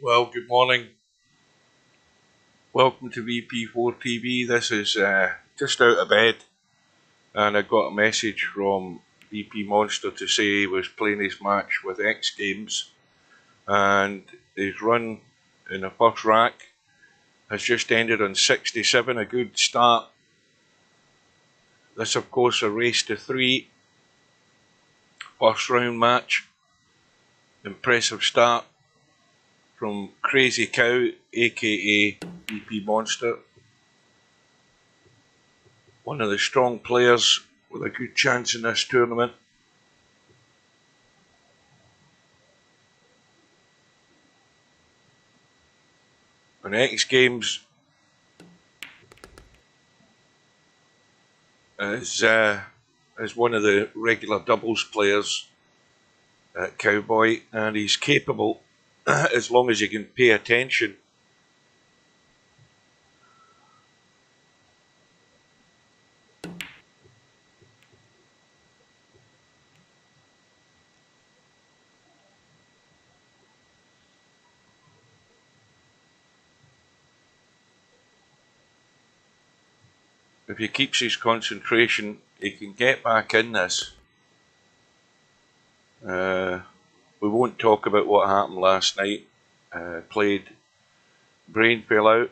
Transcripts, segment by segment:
Well, good morning. Welcome to VP4 TV. This is just out of bed, and I got a message from VP Monster to say he was playing his match with xgamez, and his run in the first rack has just ended on 67, a good start. This, of course, a race to 3, first round match. Impressive start from Krazycow, aka VP Monster. One of the strong players with a good chance in this tournament. And xgamez is one of the regular doubles players at Cowboy, and he's capable as long as you can pay attention. If he keeps his concentration, he can get back in this. We won't talk about what happened last night. Played, brain fell out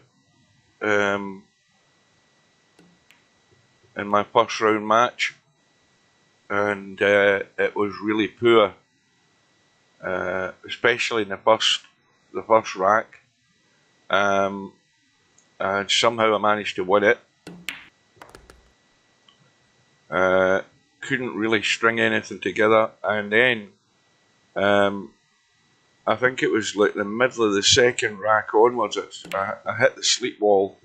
in my first round match, and it was really poor, especially in the first rack. And somehow I managed to win it. Couldn't really string anything together, and then I think it was like the middle of the second rack onwards, I hit the sleep wall.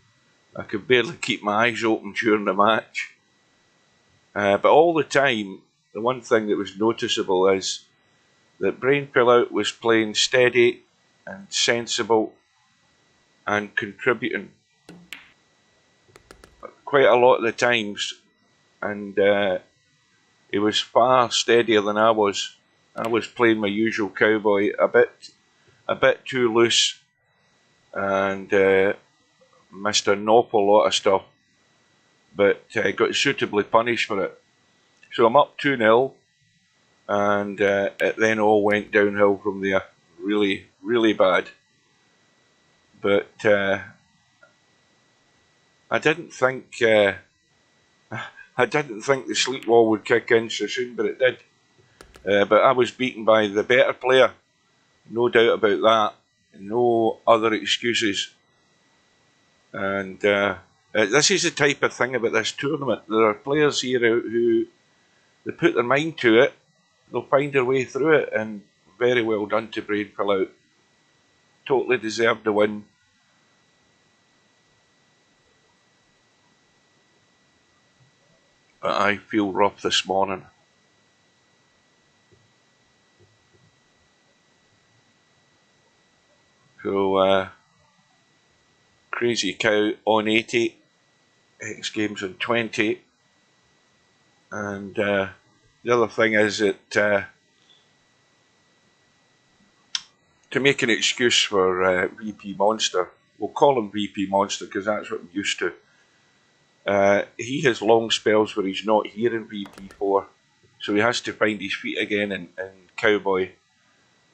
I could barely keep my eyes open during the match. But all the time, the one thing that was noticeable is that Brain Fill Out was playing steady and sensible and contributing quite a lot of the times, and he was far steadier than I was. I was playing my usual Cowboy, a bit too loose, and missed an awful lot of stuff, but got suitably punished for it. So I'm up 2-0, and it then all went downhill from there, really, really bad. But I didn't think the sleep wall would kick in so soon, but it did. But I was beaten by the better player, no doubt about that. No other excuses. And this is the type of thing about this tournament. There are players here who they put their mind to it, they'll find their way through it, and very well done to Brain Fill Out. Totally deserved the win. But I feel rough this morning. So Krazycow on 80, xgamez on 20, and the other thing is that to make an excuse for VP Monster, we'll call him VP Monster because that's what I'm used to. He has long spells where he's not here in VP4, so he has to find his feet again in Cowboy.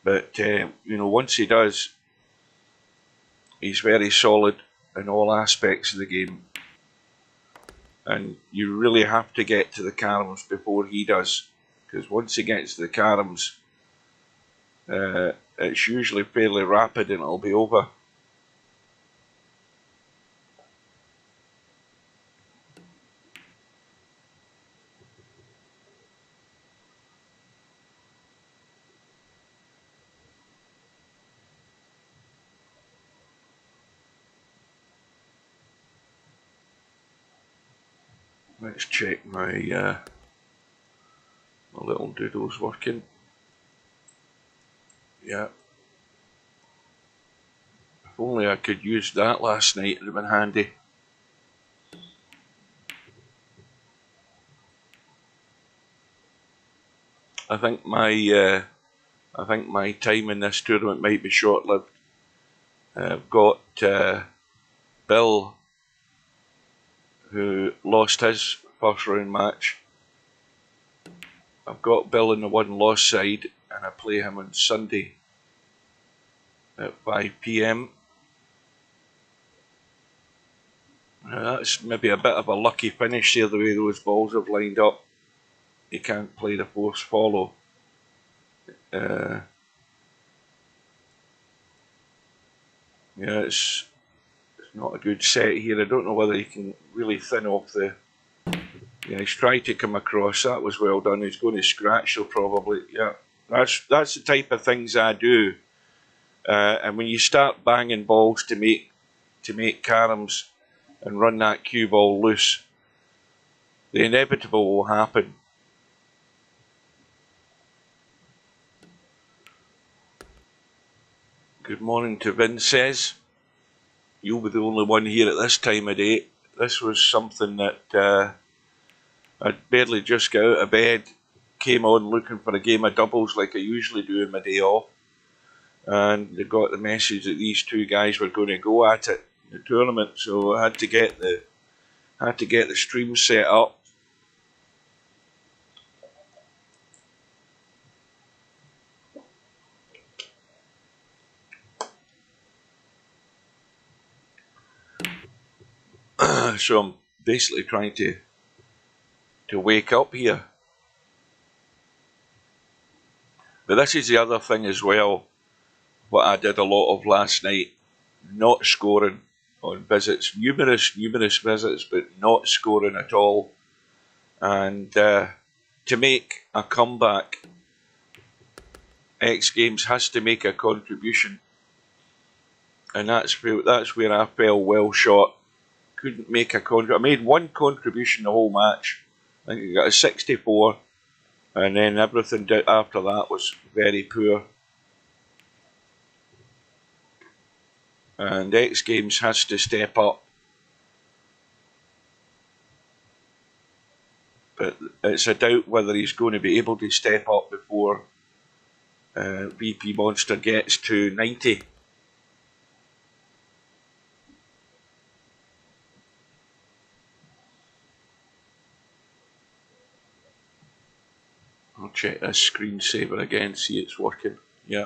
But once he does, he's very solid in all aspects of the game, and you really have to get to the caroms before he does, because once he gets to the caroms, it's usually fairly rapid and it'll be over. Let's check my my little doodle's working. Yeah. If only I could use that last night, it would have been handy. I think my time in this tournament might be short-lived. I've got Bill, who lost his first round match. I've got Bill in the one-loss side, and I play him on Sunday at 5 PM. That's maybe a bit of a lucky finish there, the way those balls have lined up. He can't play the force follow. Yeah, it's not a good set here. I don't know whether he can really thin off the... Yeah, he's tried to come across. That was well done. He's going to scratch though, probably. Yeah, that's the type of things I do. And when you start banging balls to make caroms and run that cue ball loose, the inevitable will happen. Good morning to Vince says. You'll be the only one here at this time of day. This was something that I'd barely just got out of bed, came on looking for a game of doubles like I usually do on my day off, and they got the message that these two guys were going to go at it in the tournament, so I had to get the stream set up. So I'm basically trying to wake up here. But this is the other thing as well, what I did a lot of last night, not scoring on visits, numerous visits, but not scoring at all. And to make a comeback, X Games has to make a contribution, and that's where I fell well short. Couldn't make a contribution. I made one contribution the whole match. I think I got a 64, and then everything after that was very poor. And X Games has to step up. But it's a doubt whether he's going to be able to step up before VP Monster gets to 90. I'll check this screensaver again, see it's working. Yeah.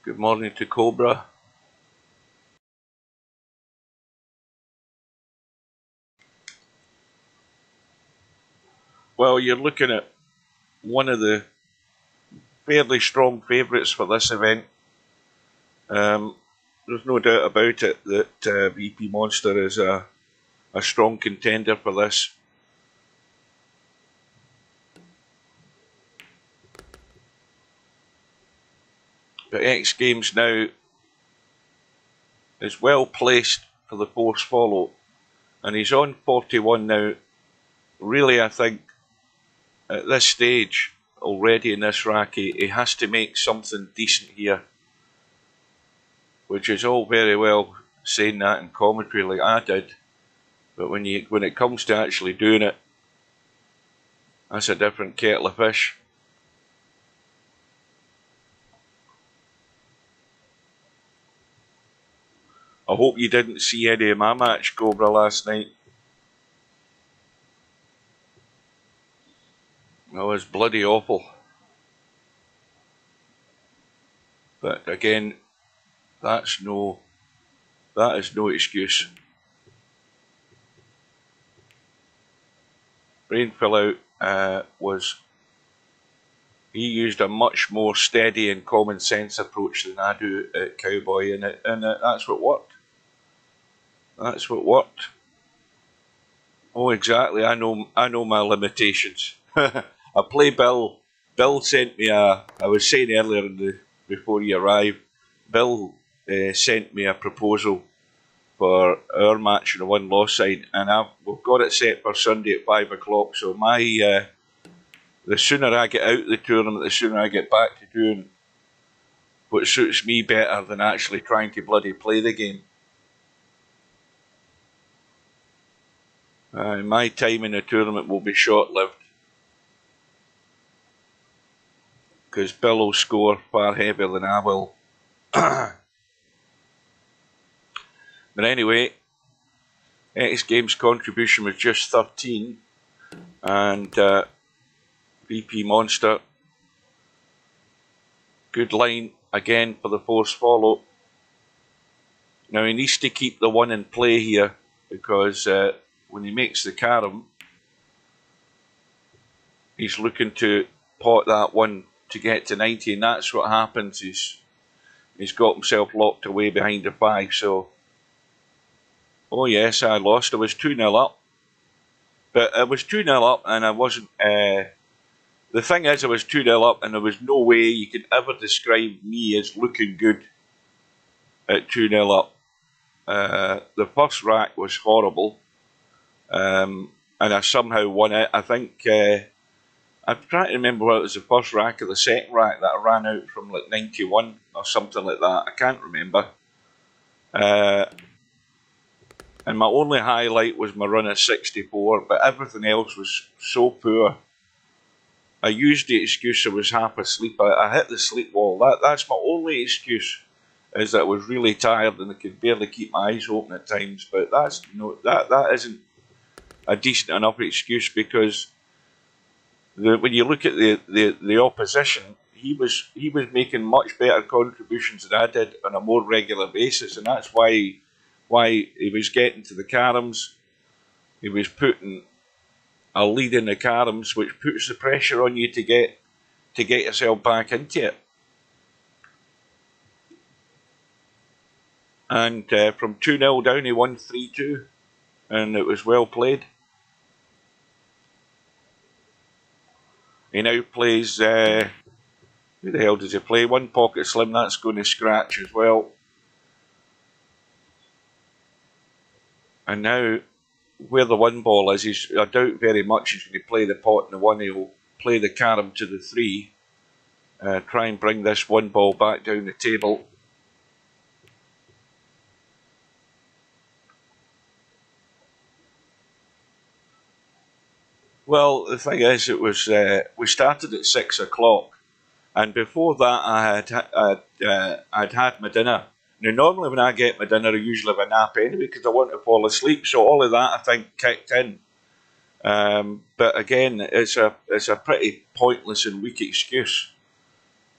Good morning to Cobra. Well, you're looking at one of the fairly strong favourites for this event. There's no doubt about it that VP Monster is a strong contender for this. But X Games now is well placed for the force follow, and he's on 41 now. Really, I think at this stage already in this racket, he has to make something decent here, which is all very well saying that in commentary like I did, but when it comes to actually doing it, that's a different kettle of fish. I hope you didn't see any of my match, Cobra, last night. It was bloody awful. But again, that is no excuse. Rain fell out was, he used a much more steady and common sense approach than I do at Cowboy, and that's what worked. That's what worked. Oh, exactly. I know my limitations. I play Bill. Bill sent me I was saying earlier before you arrived, Bill sent me a proposal for our match on the one-loss side, and we've got it set for Sunday at 5 o'clock. So the sooner I get out of the tournament, the sooner I get back to doing what suits me better than actually trying to bloody play the game. My time in the tournament will be short-lived, because Bill will score far heavier than I will. But anyway, xgamez contribution was just 13, and VP Monster, good line again for the force follow. Now he needs to keep the one in play here, because when he makes the carom, he's looking to pot that one to get to 90, and that's what happens. He's got himself locked away behind the 5. So, oh yes, I lost. I was 2-0 up, but I was 2-0 up, and I wasn't. The thing is, I was 2-0 up, and there was no way you could ever describe me as looking good at 2-0 up. The first rack was horrible, and I somehow won it. I think I'm trying to remember whether it was the first rack or the second rack that I ran out from, like 91 or something like that. I can't remember. And my only highlight was my run at 64, but everything else was so poor. I used the excuse I was half asleep. I hit the sleep wall. That's my only excuse, is that I was really tired and I could barely keep my eyes open at times. But that isn't a decent enough excuse, because when you look at the opposition, he was making much better contributions than I did on a more regular basis, and that's why he was getting to the caroms. He was putting a lead in the caroms, which puts the pressure on you to get yourself back into it. And from 2-0 down, he won 3-2, and it was well played. He now plays, who the hell does he play? One Pocket Slim, that's going to scratch as well. And now, where the 1 ball is, I doubt very much he's going to play the pot in the 1. He'll play the carom to the 3. Try and bring this 1 ball back down the table. Well, the thing is, it was we started at 6 o'clock, and before that I'd had my dinner. Now, normally when I get my dinner, I usually have a nap anyway, because I want to fall asleep. So all of that, I think, kicked in. But again, it's a pretty pointless and weak excuse.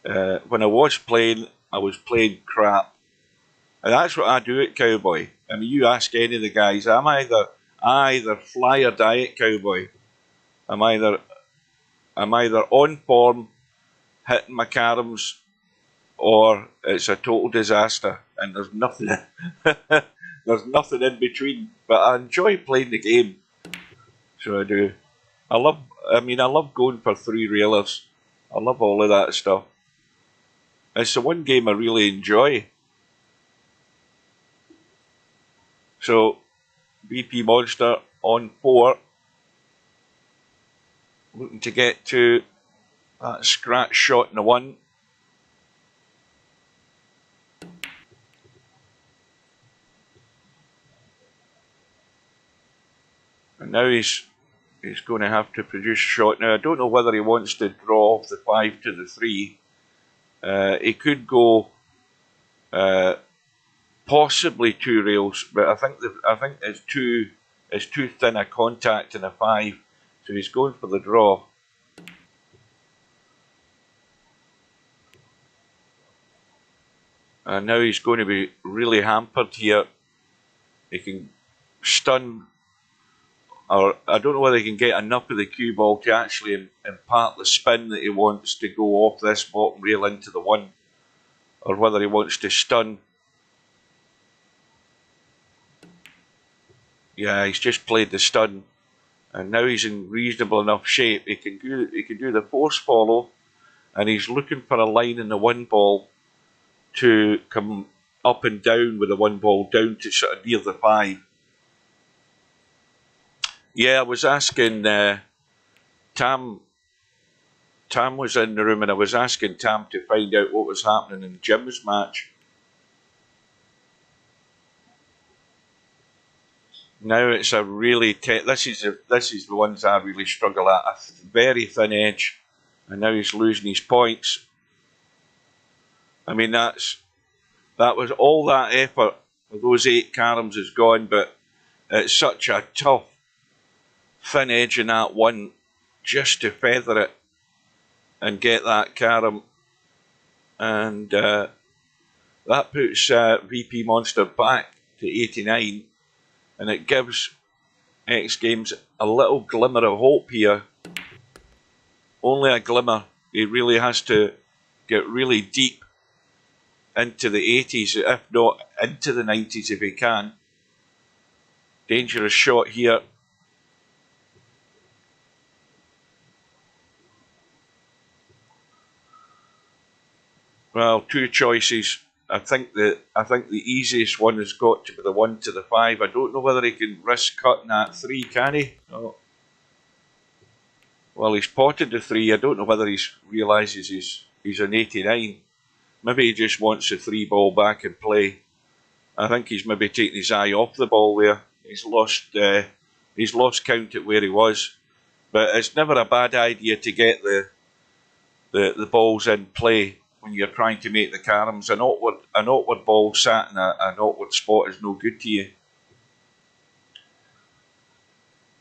When I was playing crap, and that's what I do at Cowboy. I mean, you ask any of the guys, I either fly or die at Cowboy. I'm either on form, hitting my caroms, or it's a total disaster, and there's nothing there's nothing in between. But I enjoy playing the game, so I do. I love going for 3 railers. I love all of that stuff. It's the one game I really enjoy. So VP Monster on 4. Looking to get to that scratch shot in the 1. And now he's going to have to produce a shot. Now, I don't know whether he wants to draw off the 5 to the 3. He could go possibly 2 rails, but I think it's too thin a contact in a 5. So he's going for the draw. And now he's going to be really hampered here. He can stun or I don't know whether he can get enough of the cue ball to actually impart the spin that he wants to go off this bottom rail into the one, or whether he wants to stun. Yeah, he's just played the stun, and now he's in reasonable enough shape. He can do the force follow, and he's looking for a line in the one ball to come up and down with the one ball down to sort of near the 5. Yeah, I was asking Tam. Tam was in the room, and I was asking Tam to find out what was happening in Jim's match. Now it's a really this is the ones I really struggle at. A very thin edge, and now he's losing his points. I mean, that was all that effort of those 8 caroms is gone, but it's such a tough thin edge in that one just to feather it and get that carom, and that puts VP Monster back to 89, and it gives X Games a little glimmer of hope here. Only a glimmer. He really has to get really deep into the 80s, if not into the 90s if he can. Dangerous shot here. Well, 2 choices. I think the easiest one has got to be the 1 to the 5. I don't know whether he can risk cutting that 3, can he? No. Well, he's potted the 3. I don't know whether he realises he's an 89. Maybe he just wants the 3 ball back in play. I think he's maybe taking his eye off the ball there. He's lost count at where he was. But it's never a bad idea to get the balls in play when you're trying to make the caroms. An awkward ball sat in an awkward spot is no good to you.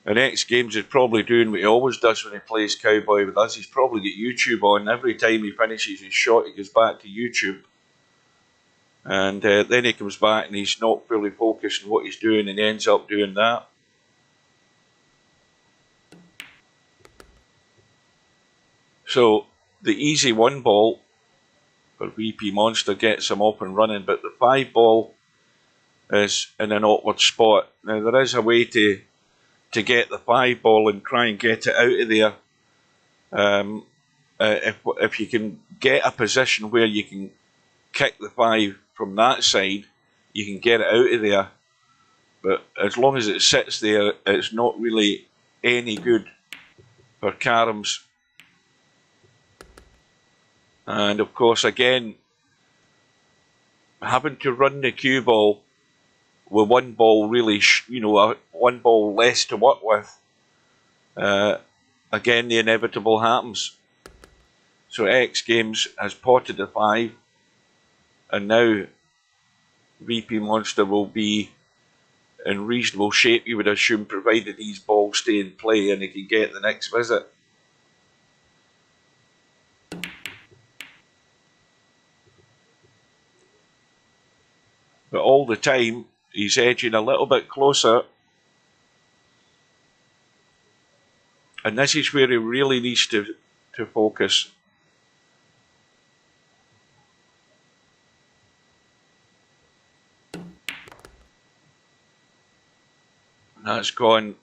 And X Games is probably doing what he always does when he plays Cowboy with us. He's probably got YouTube on. Every time he finishes his shot, he goes back to YouTube. And then he comes back and he's not fully focused on what he's doing, and he ends up doing that. So the easy 1 ball for VP Monster gets him up and running, but the 5 ball is in an awkward spot. Now there is a way to get the 5 ball and try and get it out of there. If you can get a position where you can kick the 5 from that side, you can get it out of there. But as long as it sits there, it's not really any good for caroms. And of course, again, having to run the cue ball with 1 ball really, 1 ball less to work with, again, the inevitable happens. So X Games has potted the 5, and now VP Monster will be in reasonable shape, you would assume, provided these balls stay in play and he can get the next visit. But all the time, he's edging a little bit closer. And this is where he really needs to focus. That's gone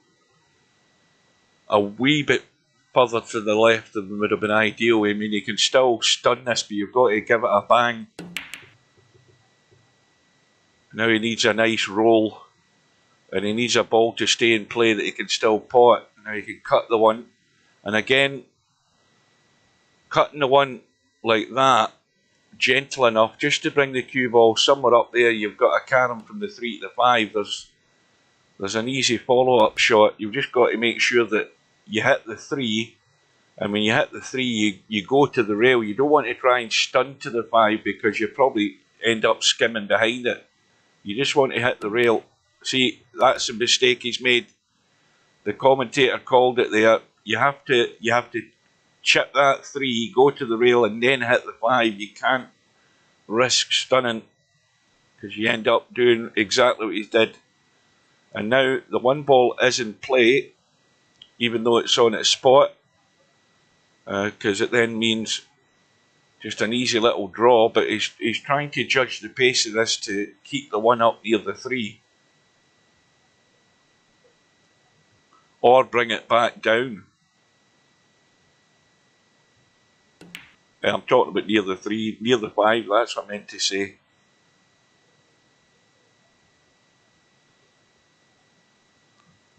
a wee bit further to the left than would have been ideal. I mean, you can still stun this, but you've got to give it a bang. Now he needs a nice roll, and he needs a ball to stay in play that he can still pot. Now he can cut the 1, and again, cutting the 1 like that, gentle enough, just to bring the cue ball somewhere up there. You've got a carom from the 3 to the 5. There's an easy follow-up shot. You've just got to make sure that you hit the 3, and when you hit the 3, you go to the rail. You don't want to try and stun to the 5 because you probably end up skimming behind it. You just want to hit the rail. See, that's a mistake he's made. The commentator called it there. You have to chip that 3, go to the rail, and then hit the 5. You can't risk stunning because you end up doing exactly what he did. And now the one ball is in play, even though it's on its spot, because it then means just an easy little draw, but he's trying to judge the pace of this to keep the one up near the 3. Or bring it back down. I'm talking about near the 3, near the 5, that's what I meant to say.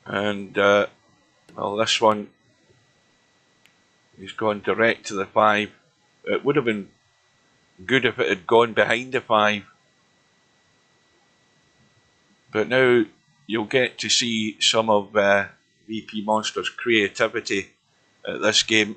And, well, this one, he's gone direct to the 5. It would have been good if it had gone behind the 5. But now you'll get to see some of VP Monster's creativity at this game.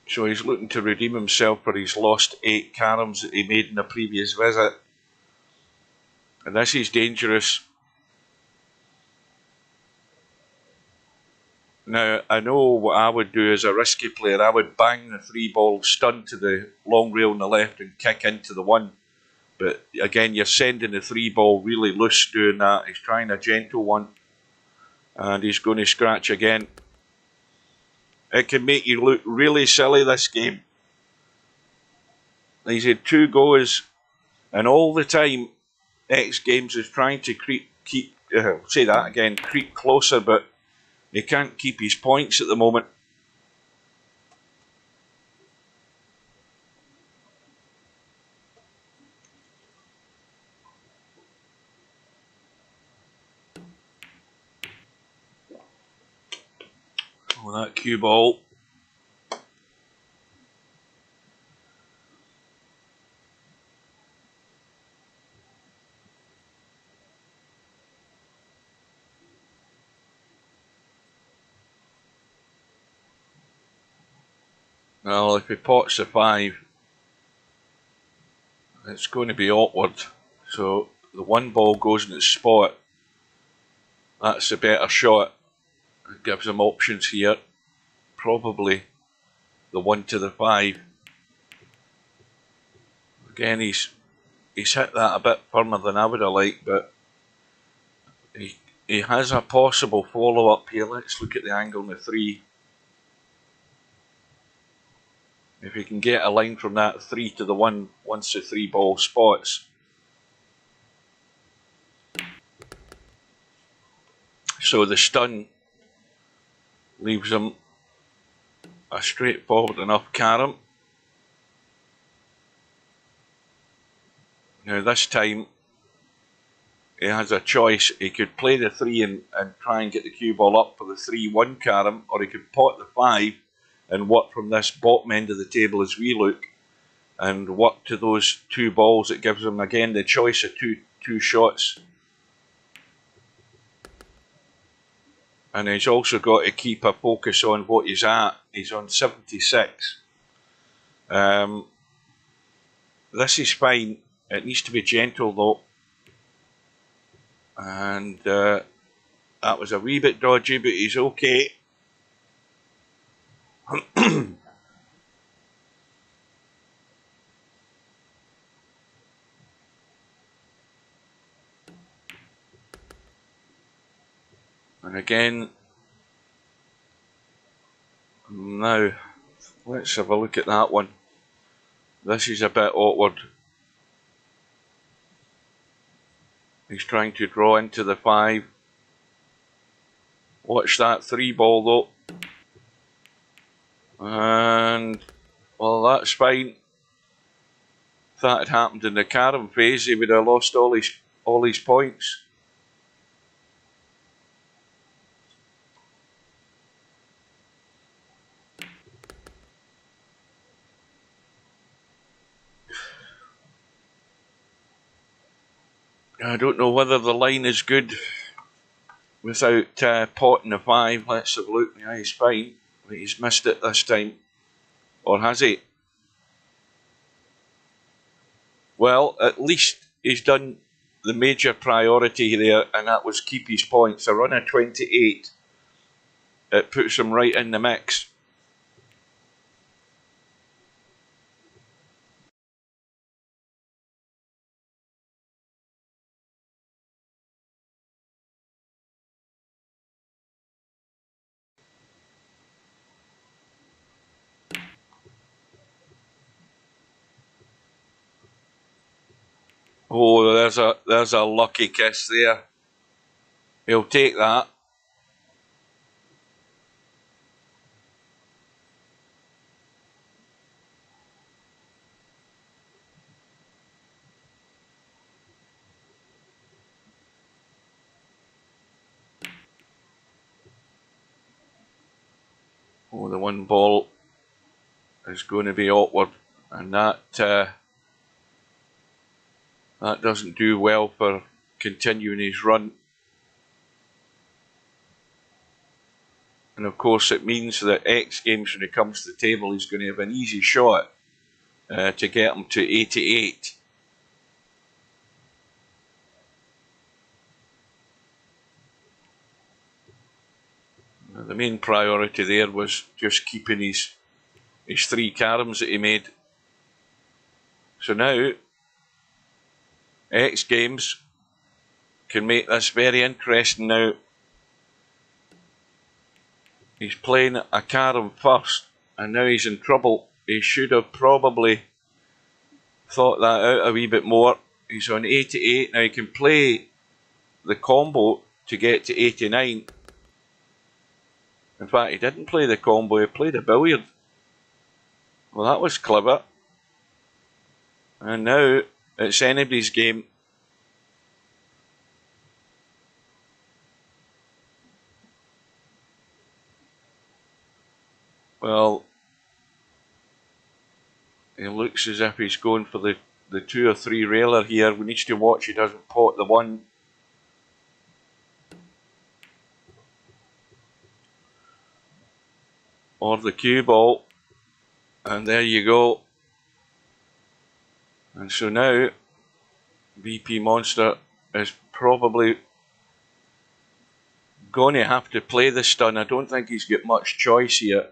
So he's looking to redeem himself for his lost 8 caroms that he made in the previous visit. And this is dangerous. Now, I know what I would do as a risky player. I would bang the 3-ball stun to the long rail on the left and kick into the 1. But again, you're sending the 3-ball really loose doing that. He's trying a gentle one. And he's going to scratch again. It can make you look really silly, this game. He's had 2 goes, and all the time xgamez is trying to creep closer, but he can't keep his points at the moment. Oh, that cue ball. Well, if he pots the 5, it's going to be awkward. So the 1 ball goes in its spot. That's a better shot. It gives him options here. Probably the 1 to the 5. Again, he's hit that a bit firmer than I would have liked, but he has a possible follow-up here. Let's look at the angle on the 3. If he can get a line from that 3 to the 1 once the 3-ball spots. So the stun leaves him a straightforward enough carom. Now this time he has a choice. He could play the 3 and try and get the cue ball up for the 3-1 carom, or he could pot the 5 and work from this bottom end of the table as we look, and work to those 2 balls. It gives him again the choice of two shots. And he's also got to keep a focus on what he's at. He's on 76. This is fine. It needs to be gentle though. And that was a wee bit dodgy, but he's okay. And again, now let's have a look at that one. This is a bit awkward. He's trying to draw into the 5. Watch that 3-ball though. And, well, that's fine. If that had happened in the carom phase, he would have lost all his points. I don't know whether the line is good without potting the 5. Let's have a look. Yeah, he's fine. But he's missed it this time. Or has he? Well, at least he's done the major priority there, and that was keep his points. A run of 28. It puts him right in the mix. Oh, there's a lucky kiss there. He'll take that. Oh, the one ball is going to be awkward, and that doesn't do well for continuing his run. And of course, it means that X Games, when it comes to the table, is going to have an easy shot to get him to 88. Now, the main priority there was just keeping his 3 caroms that he made. So now, X Games can make this very interesting now. He's playing a carom first, and now he's in trouble. He should have probably thought that out a wee bit more. He's on 88. Now he can play the combo to get to 89. In fact, he didn't play the combo, he played a billiard. Well, that was clever. And now it's anybody's game. Well, he looks as if he's going for the 2 or 3 railer here. We need to watch he doesn't pot the 1. Or the cue ball. And there you go. And so now, VP Monster is probably going to have to play the stun. I don't think he's got much choice here.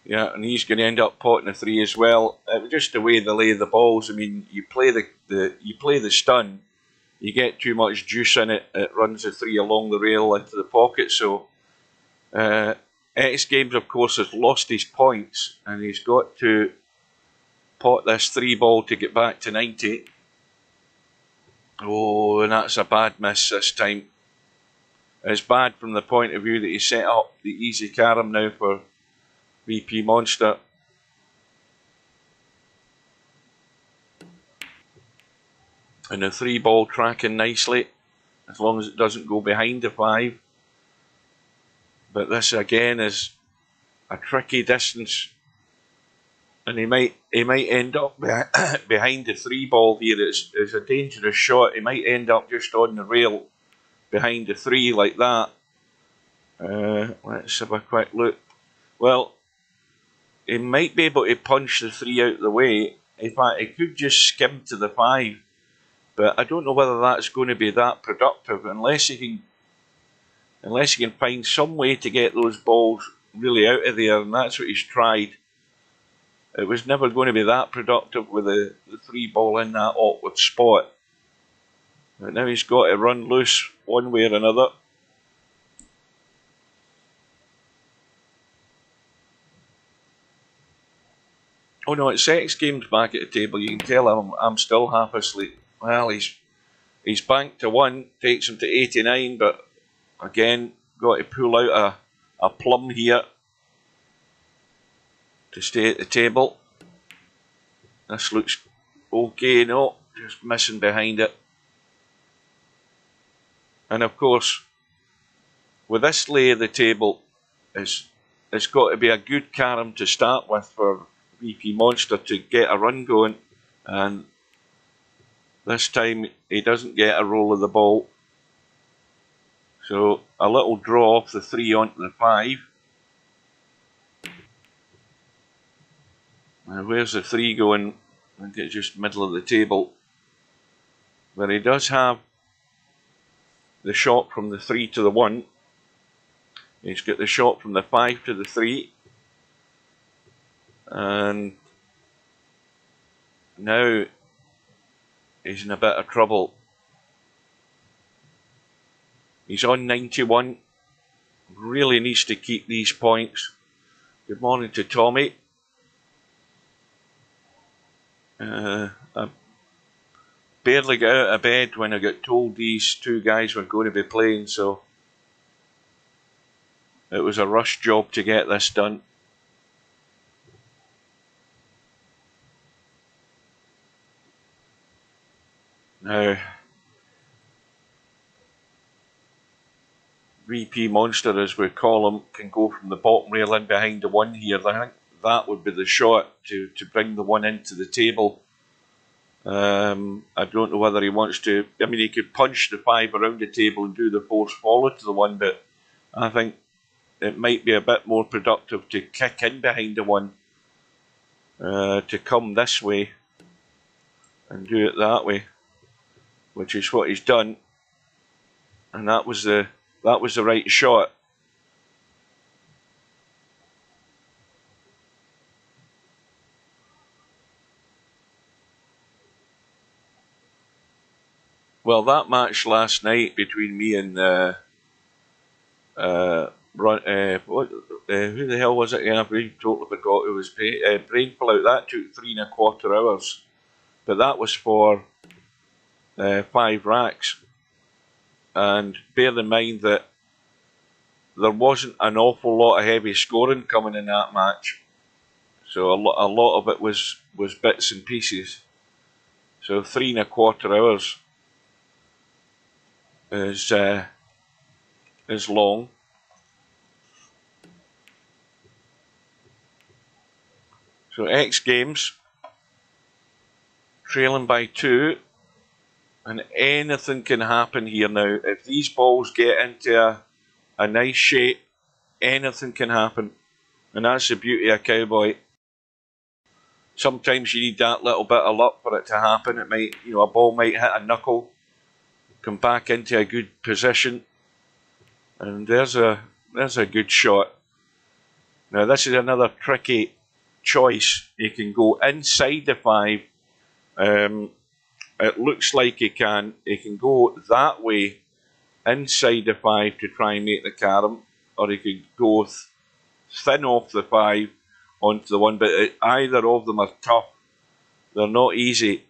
Yeah, and he's going to end up potting a 3 as well. Just the way they lay the balls. I mean, you play the stun, you get too much juice in it. It runs the 3 along the rail into the pocket. So X Games, of course, has lost his points, and he's got to pot this 3 ball to get back to 90. Oh, and that's a bad miss this time. It's bad from the point of view that he set up the easy carom now for VP Monster. And the 3 ball tracking nicely, as long as it doesn't go behind the 5. But this again is a tricky distance, and he might end up behind the 3 ball here. It's a dangerous shot. He might end up just on the rail behind the 3 like that. Let's have a quick look. Well, he might be able to punch the 3 out of the way. In fact, he could just skim to the 5. But I don't know whether that's going to be that productive unless he can find some way to get those balls really out of there, and that's what he's tried. It was never going to be that productive with the 3 ball in that awkward spot. But now he's got to run loose one way or another. Oh no, it's X Games back at the table. You can tell I'm still half asleep. Well, he's banked to 1, takes him to 89, but again, got to pull out a plum here to stay at the table. This looks okay, no, just missing behind it. And of course, with this lay of the table, it's got to be a good carom to start with for VP Monster to get a run going. And this time he doesn't get a roll of the ball. So a little draw off the 3 onto the 5. And where's the 3 going? I think it's just middle of the table. But he does have the shot from the 3 to the 1. He's got the shot from the 5 to the 3. And now he's in a bit of trouble. He's on 91. Really needs to keep these points. Good morning to Tommy. barely got out of bed when I got told these two guys were going to be playing, so it was a rush job to get this done. Now, VP Monster, as we call him, can go from the bottom rail in behind the one here. I think that would be the shot to bring the one into the table. I don't know whether he wants to. I mean, he could punch the 5 around the table and do the force follow to the one, but I think it might be a bit more productive to kick in behind the one, to come this way and do it that way, which is what he's done, and that was the right shot. Well, that match last night between me and who the hell was it? Yeah, I totally forgot who was Brainful out. That took 3¼ hours, but that was for 5 racks. And bear in mind that there wasn't an awful lot of heavy scoring coming in that match, so a lot of it was bits and pieces. So 3¼ hours is long. So xgamez trailing by 2, and anything can happen here now. If these balls get into a nice shape, anything can happen, and that's the beauty of Cowboy. Sometimes you need that little bit of luck for it to happen. It might, a ball might hit a knuckle, come back into a good position, and there's a good shot. Now this is another tricky choice. He can go inside the 5. It looks like he can go that way inside the 5 to try and make the carom, or he could go thin off the 5 onto the 1, but either of them are tough. They're not easy.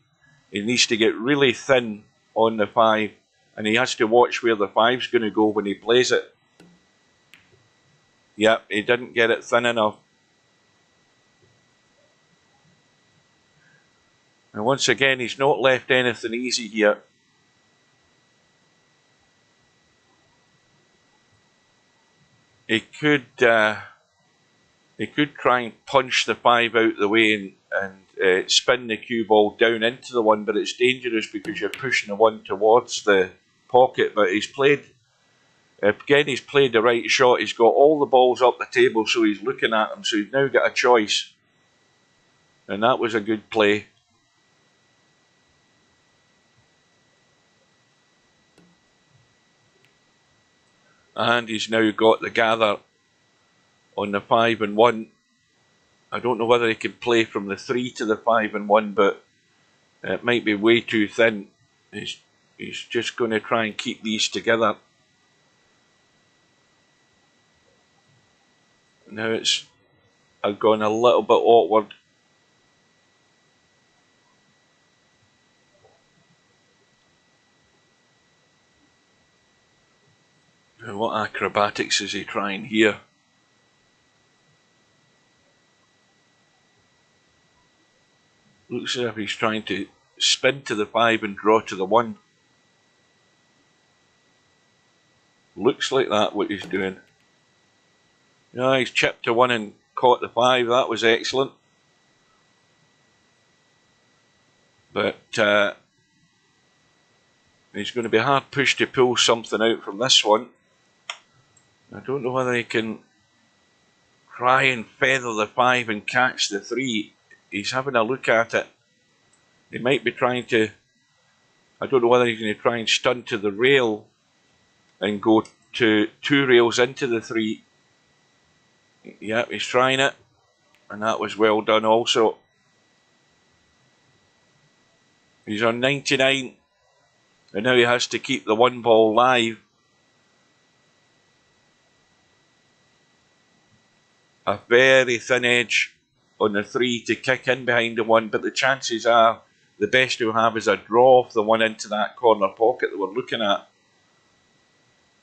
He needs to get really thin on the 5, and he has to watch where the 5's going to go when he plays it. Yep, he didn't get it thin enough. And once again, he's not left anything easy here. He could try and punch the 5 out the way and spin the cue ball down into the 1, but it's dangerous because you're pushing the 1 towards the pocket. But he's played the right shot. He's got all the balls up the table, so he's looking at them. So he's now got a choice, and that was a good play. And he's now got the gather on the 5 and 1. I don't know whether he can play from the 3 to the 5 and 1, but it might be way too thin. He's just going to try and keep these together. Now it's gone a little bit awkward. Now what acrobatics is he trying here? Looks as if he's trying to spin to the 5 and draw to the 1. Looks like that what he's doing. Yeah, he's chipped to 1 and caught the 5. That was excellent. But he's going to be hard pushed to pull something out from this one. I don't know whether he can try and feather the 5 and catch the 3. He's having a look at it. He might be trying to, I don't know whether he's going to try and stunt to the rail and go to 2 rails into the 3. Yep, he's trying it, and that was well done also. He's on 99, and now he has to keep the 1 ball live. A very thin edge on the 3 to kick in behind the 1, but the chances are the best he'll have is a draw of the one into that corner pocket that we're looking at.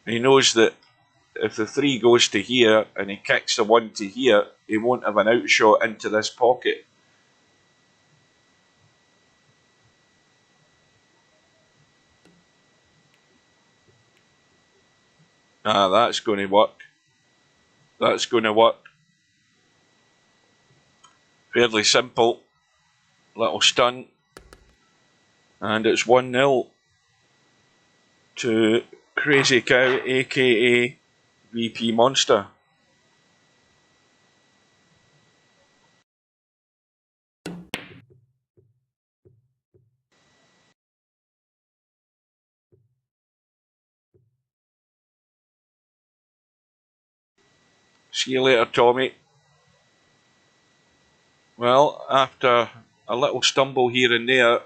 He knows that if the 3 goes to here and he kicks the 1 to here, he won't have an outshot into this pocket. Ah, that's going to work. That's going to work. Fairly simple. Little stun. And it's 1-0 to Crazy Cow, aka VP Monster. See you later, Tommy. Well, after a little stumble here and there,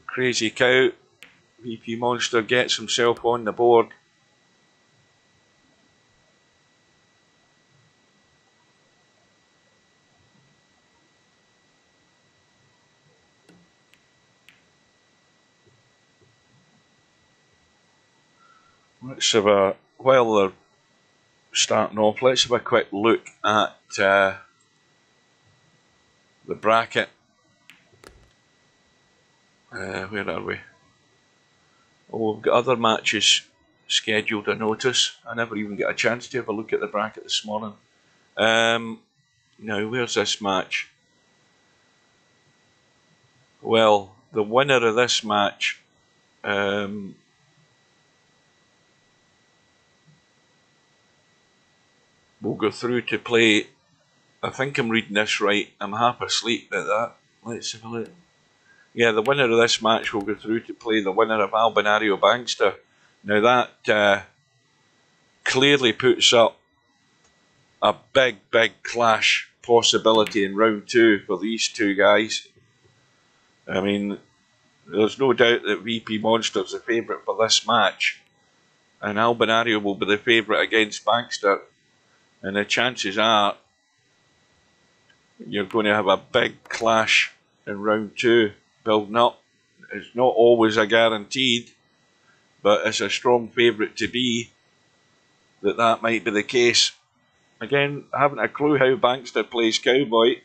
Crazy Cow, VP Monster gets himself on the board. Let's have a, while they're starting off, let's have a quick look at the bracket. Where are we? Oh, we've got other matches scheduled, I notice. I never even get a chance to have a look at the bracket this morning. Now, where's this match? Well, the winner of this match will go through to play. I think I'm reading this right. I'm half asleep at that. Let's have a look. Yeah, the winner of this match will go through to play the winner of Albinario Bankster. Now that clearly puts up a big clash possibility in round 2 for these two guys. I mean, there's no doubt that VP Monster's the favourite for this match, and Albinario will be the favourite against Bankster. And the chances are you're going to have a big clash in round 2 building up. It's not always a guaranteed, but it's a strong favourite to be that might be the case. Again, I haven't a clue how Bankster plays Cowboy.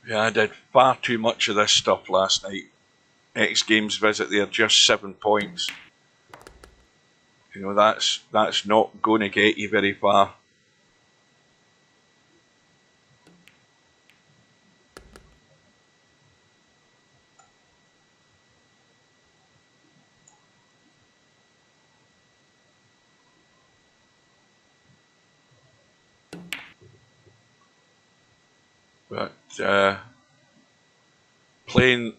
Yeah, I did far too much of this stuff last night. xgamez visit there, just 7 points. You know, that's not going to get you very far. But playing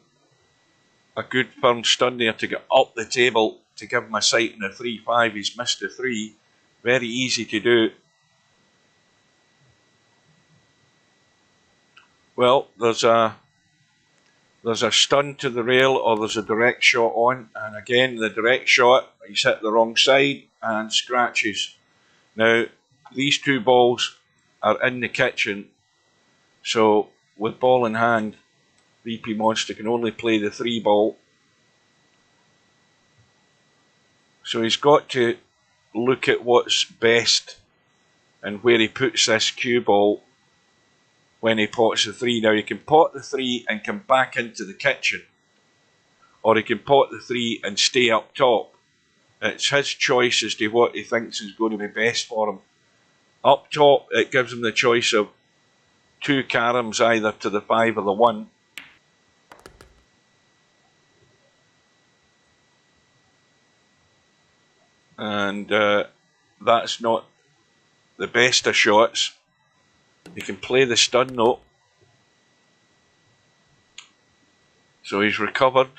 a good firm stun there to get up the table to give him a sight in a 3-5. He's missed a 3. Very easy to do. Well, there's a stun to the rail, or there's a direct shot on, and again the direct shot, he's hit the wrong side and scratches. Now these 2 balls are in the kitchen, so with ball in hand, VP Monster can only play the 3 ball. So he's got to look at what's best and where he puts this cue ball when he pots the 3. Now he can pot the 3 and come back into the kitchen, or he can pot the 3 and stay up top. It's his choice as to what he thinks is going to be best for him. Up top, it gives him the choice of 2 caroms either to the 5 or the 1. And that's not the best of shots. He can play the stun though. So he's recovered.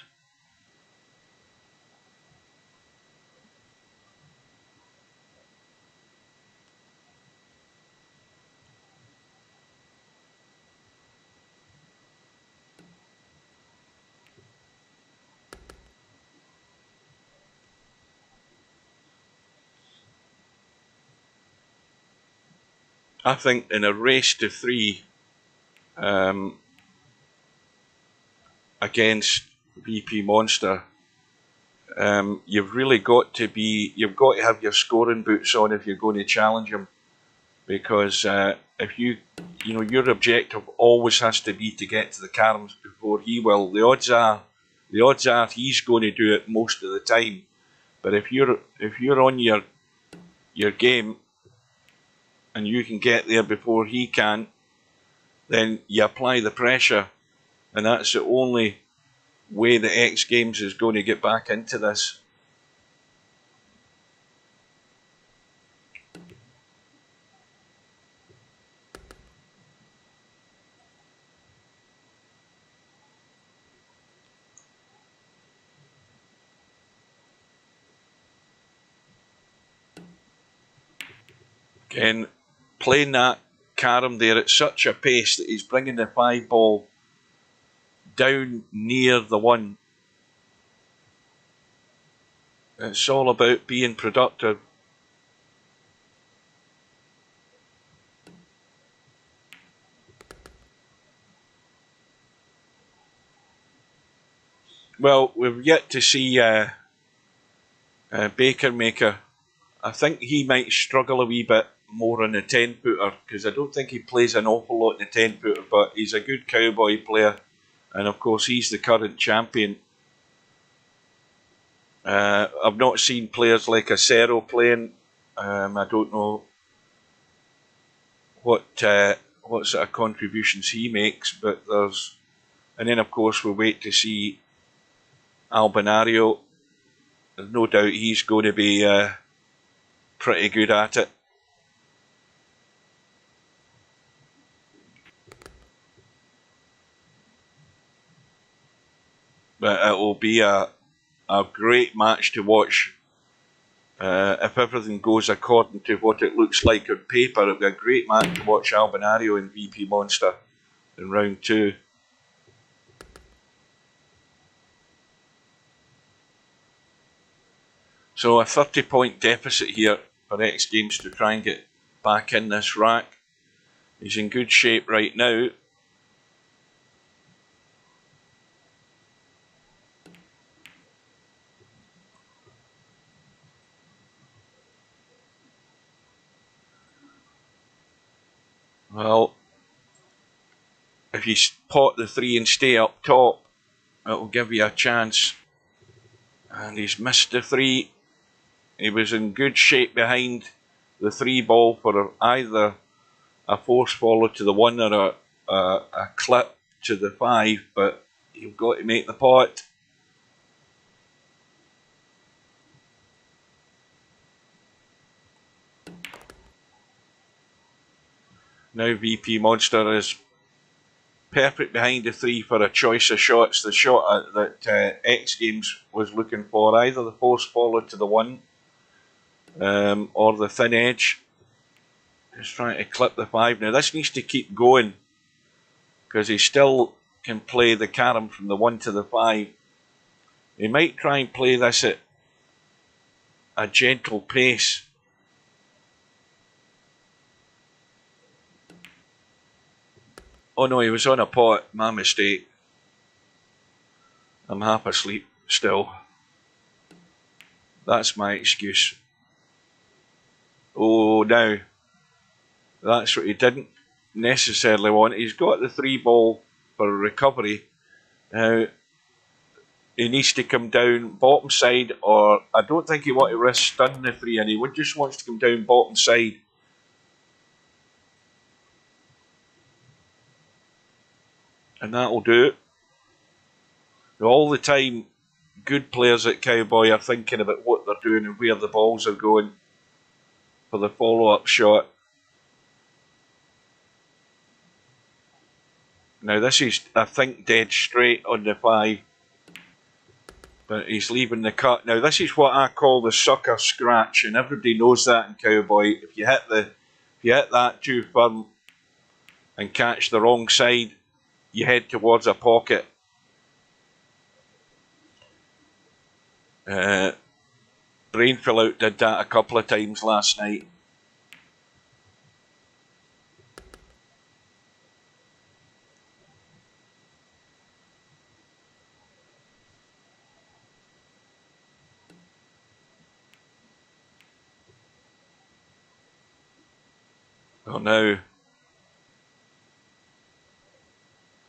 I think in a race to 3 against VP Monster, you've really got to have your scoring boots on if you're going to challenge him, because if your objective always has to be to get to the caroms before he will. The odds are he's going to do it most of the time. But if you're on your game and you can get there before he can, then you apply the pressure, and that's the only way the X Games is going to get back into this. Again, playing that carom there at such a pace that he's bringing the 5 ball down near the 1. It's all about being productive. Well, we've yet to see Baker Maker. I think he might struggle a wee bit more on the 10-footer, because I don't think he plays an awful lot in the 10-footer, but he's a good cowboy player, and of course he's the current champion. I've not seen players like Acero playing. I don't know what sort of contributions he makes, but there's, and then of course we'll wait to see Albinario. There's no doubt he's going to be pretty good at it. But it will be a great match to watch. If everything goes according to what it looks like on paper, it'll be a great match to watch Albinario and VP Monster in round 2. So a 30-point deficit here for X Games to try and get back in this rack. He's in good shape right now. Well, if you pot the 3 and stay up top, it'll give you a chance. And he's missed the 3. He was in good shape behind the 3 ball for either a force follow to the 1 or a clip to the 5, but you've got to make the pot. Now VP Monster is perfect behind the 3 for a choice of shots. The shot that X Games was looking for, either the force follow to the 1 or the thin edge. Just trying to clip the 5. Now this needs to keep going, because he still can play the carom from the 1 to the 5. He might try and play this at a gentle pace. Oh no, he was on a pot. My mistake. I'm half asleep still. That's my excuse. Oh, now. That's what he didn't necessarily want. He's got the 3 ball for a recovery. Now, he needs to come down bottom side, or I don't think he wants to risk stunning the 3, and he just wants to come down bottom side. And that'll do it. All the time, good players at Cowboy are thinking about what they're doing and where the balls are going for the follow-up shot. Now this is, I think, dead straight on the 5. But he's leaving the cut. Now this is what I call the sucker scratch, and everybody knows that in Cowboy. If you hit that too firm and catch the wrong side, you head towards a pocket. Brainfill out did that a couple of times last night. Well, now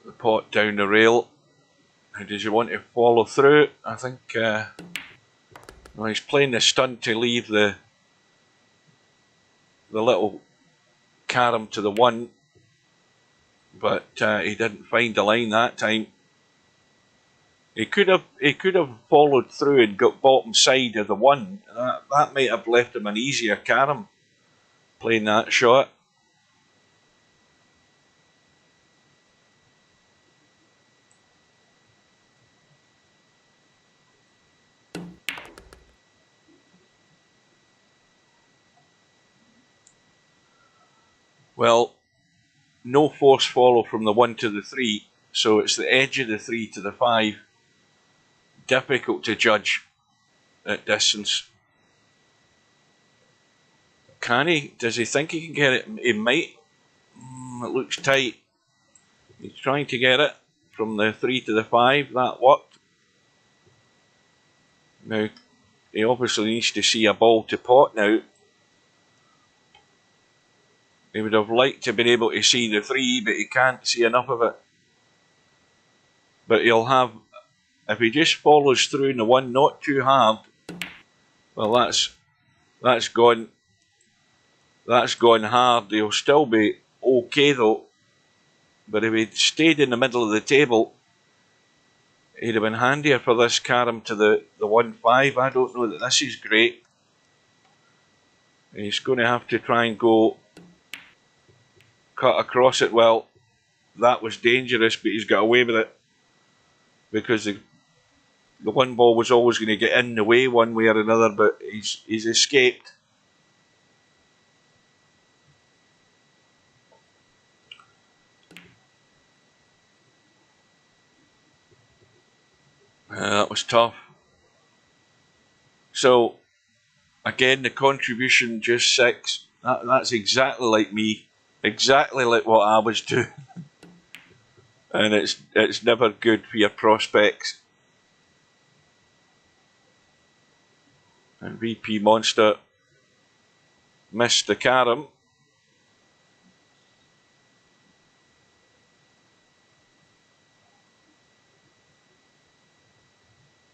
the pot down the rail. How does he want to follow through? I think well, he's playing the stunt to leave the little carom to the 1, but he didn't find the line that time. He could have followed through and got bottom side of the 1. That might have left him an easier carom playing that shot. Well, no force follow from the 1 to the 3, so it's the edge of the 3 to the 5. Difficult to judge at distance. Can he? Does he think he can get it? He might. It looks tight. He's trying to get it from the 3 to the 5. That worked. Now, he obviously needs to see a ball to pot now. He would have liked to have been able to see the 3, but he can't see enough of it. But he'll have, if he just follows through in the 1, not too hard, well, that's gone hard. He'll still be okay though. But if he'd stayed in the middle of the table, he'd have been handier for this carom to the 1-5. I don't know that this is great. He's going to have to try and go cut across it. Well, that was dangerous, but he's got away with it because the 1 ball was always going to get in the way one way or another, but he's escaped. That was tough. So, again, the contribution just 6. That's exactly like me. Exactly like what I was doing. And it's never good for your prospects. And VP Monster missed the carom.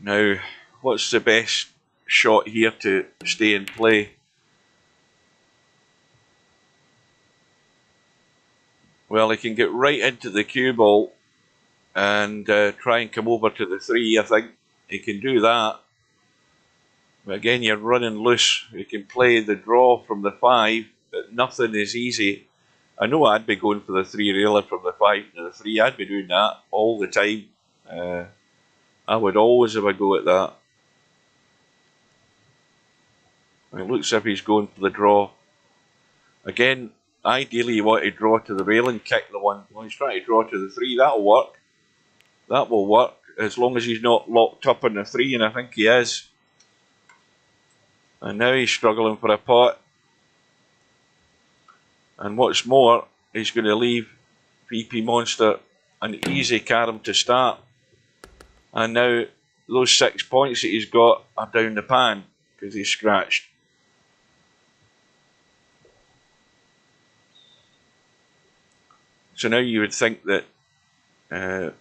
Now, what's the best shot here to stay in play? Well, he can get right into the cue ball and try and come over to the 3. I think he can do that. But again, you're running loose. You can play the draw from the 5, but nothing is easy. I know I'd be going for the 3 railer from the 5 to the 3. I'd be doing that all the time. I would always have a go at that. It looks as if he's going for the draw. Again, ideally you want to draw to the rail and kick the 1. Well, he's trying to draw to the 3. That'll work. That will work, as long as he's not locked up in the 3, and I think he is. And now he's struggling for a pot. And what's more, he's going to leave VP Monster an easy carom to start. And now those 6 points that he's got are down the pan because he's scratched. So now you would think that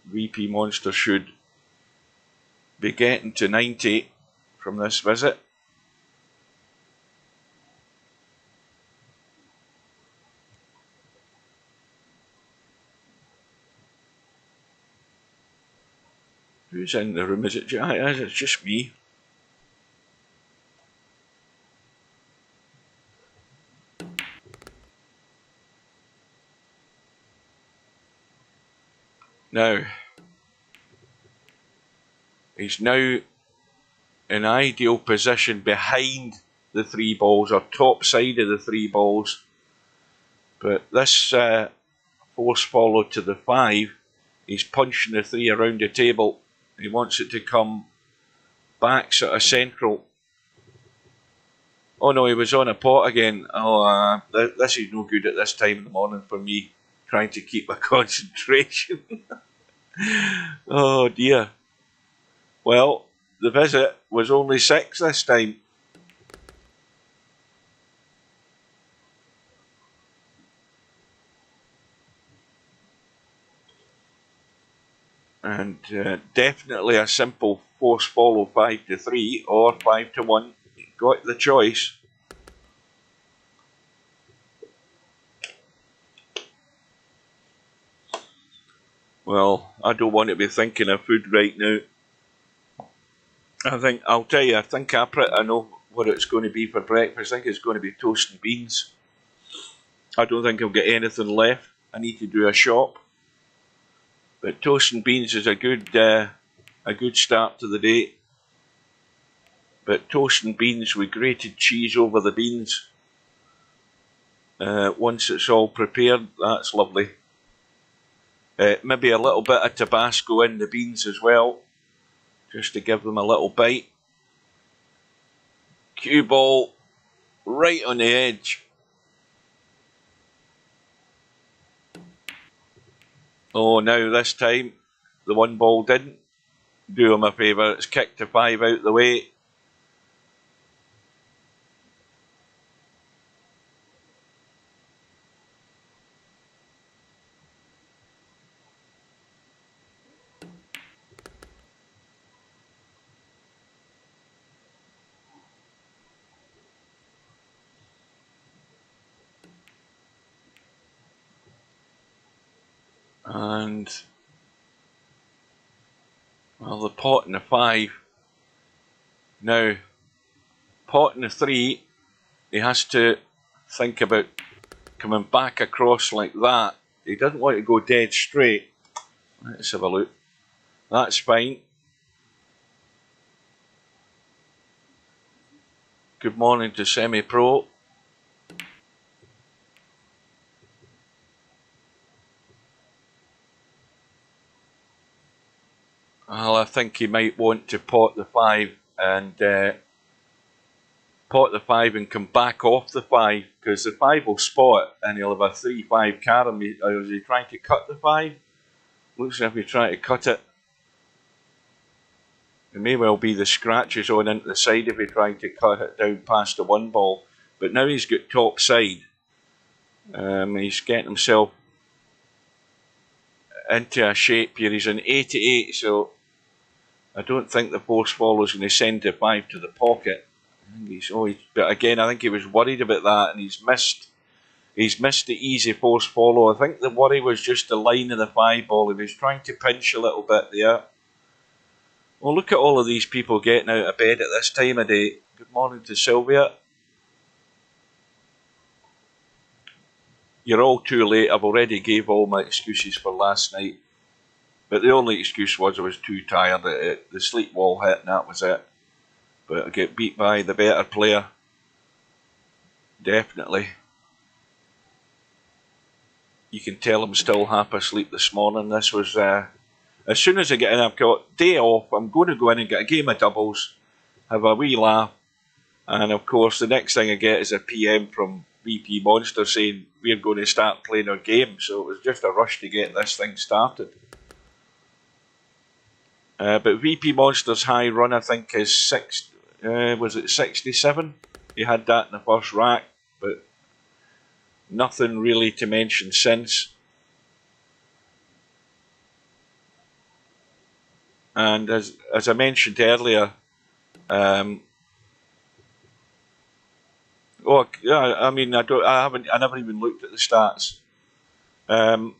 VP Monster should be getting to 90 from this visit. Who's in the room? Is it? It's just me. Now, he's now in ideal position behind the 3 balls, or top side of the 3 balls. But this force follow to the 5, he's punching the 3 around the table. He wants it to come back sort of central. Oh no, he was on a pot again. Oh, this is no good at this time in the morning for me, trying to keep my concentration. Oh dear. Well, the visit was only 6 this time. And definitely a simple force follow 5 to 3 or 5 to 1. Got the choice. Well, I don't want to be thinking of food right now. I'll tell you, I think I know what it's going to be for breakfast. I think it's going to be toast and beans. I don't think I'll get anything left. I need to do a shop. But toast and beans is a good start to the day. But toast and beans with grated cheese over the beans. Once it's all prepared, that's lovely. Maybe a little bit of Tabasco in the beans as well, just to give them a little bite. Cue ball right on the edge. Oh, now this time the one ball didn't do him a favour. It's kicked to 5 out the way. And well, the pot and the 5. Now, pot and the 3, he has to think about coming back across like that. He doesn't want to go dead straight. Let's have a look. That's fine. Good morning to semi-pro. Well, I think he might want to pot the 5 and come back off the 5, because the 5 will spot and he'll have a 3-5 carom. Or is he trying to cut the 5? Looks as if he's trying to cut it. It may well be the scratches on into the side if he's trying to cut it down past the 1 ball. But now he's got top side. He's getting himself into a shape here. He's an 88, so I don't think the force follow is going to send the 5 to the pocket. But again, I think he was worried about that, and he's missed the easy force follow. I think the worry was just the line of the 5 ball. He was trying to pinch a little bit there. Well, look at all of these people getting out of bed at this time of day. Good morning to Sylvia. You're all too late. I've already gave all my excuses for last night. But the only excuse was I was too tired. The sleep wall hit and that was it. But I get beat by the better player. Definitely. You can tell I'm still half asleep this morning. This was, as soon as I get in, I've got day off. I'm going to go in and get a game of doubles, have a wee laugh. And of course, the next thing I get is a PM from VP Monster saying we're going to start playing our game. So it was just a rush to get this thing started. But VP Monster's high run, I think, is was it 67? He had that in the first rack, but nothing really to mention since. And as I mentioned earlier, I never even looked at the stats. The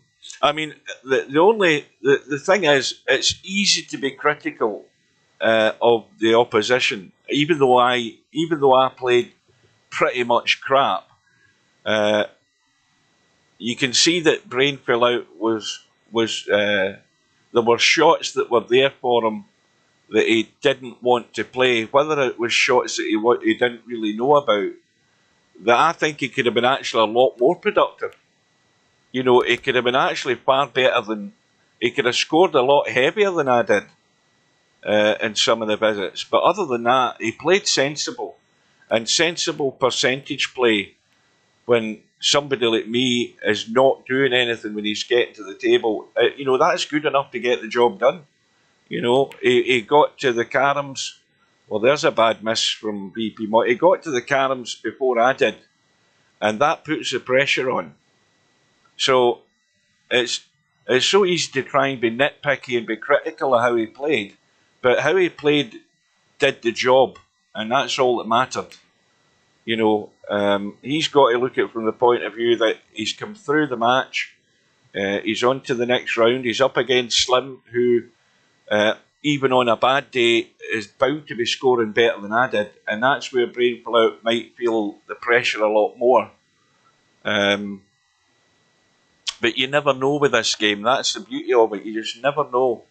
thing is, it's easy to be critical of the opposition, even though I played pretty much crap. You can see that Brain Fell Out was there were shots that were there for him that he didn't want to play, whether it was shots that he didn't really know about, that I think he could have been actually a lot more productive. You know, he could have been actually far better than, he could have scored a lot heavier than I did in some of the visits. But other than that, he played sensible, and sensible percentage play when somebody like me is not doing anything when he's getting to the table. That's good enough to get the job done. He got to the caroms. Well, there's a bad miss from VP. He got to the caroms before I did, and that puts the pressure on. So it's It's so easy to try and be nitpicky and be critical of how he played, but how he played did the job, and that's all that mattered. You know, he's got to look at it from the point of view that he's come through the match, he's on to the next round, he's up against Slim, who, even on a bad day, is bound to be scoring better than I did, and that's where Brain Pullout might feel the pressure a lot more. But you never know with this game. That's the beauty of it. You just never know.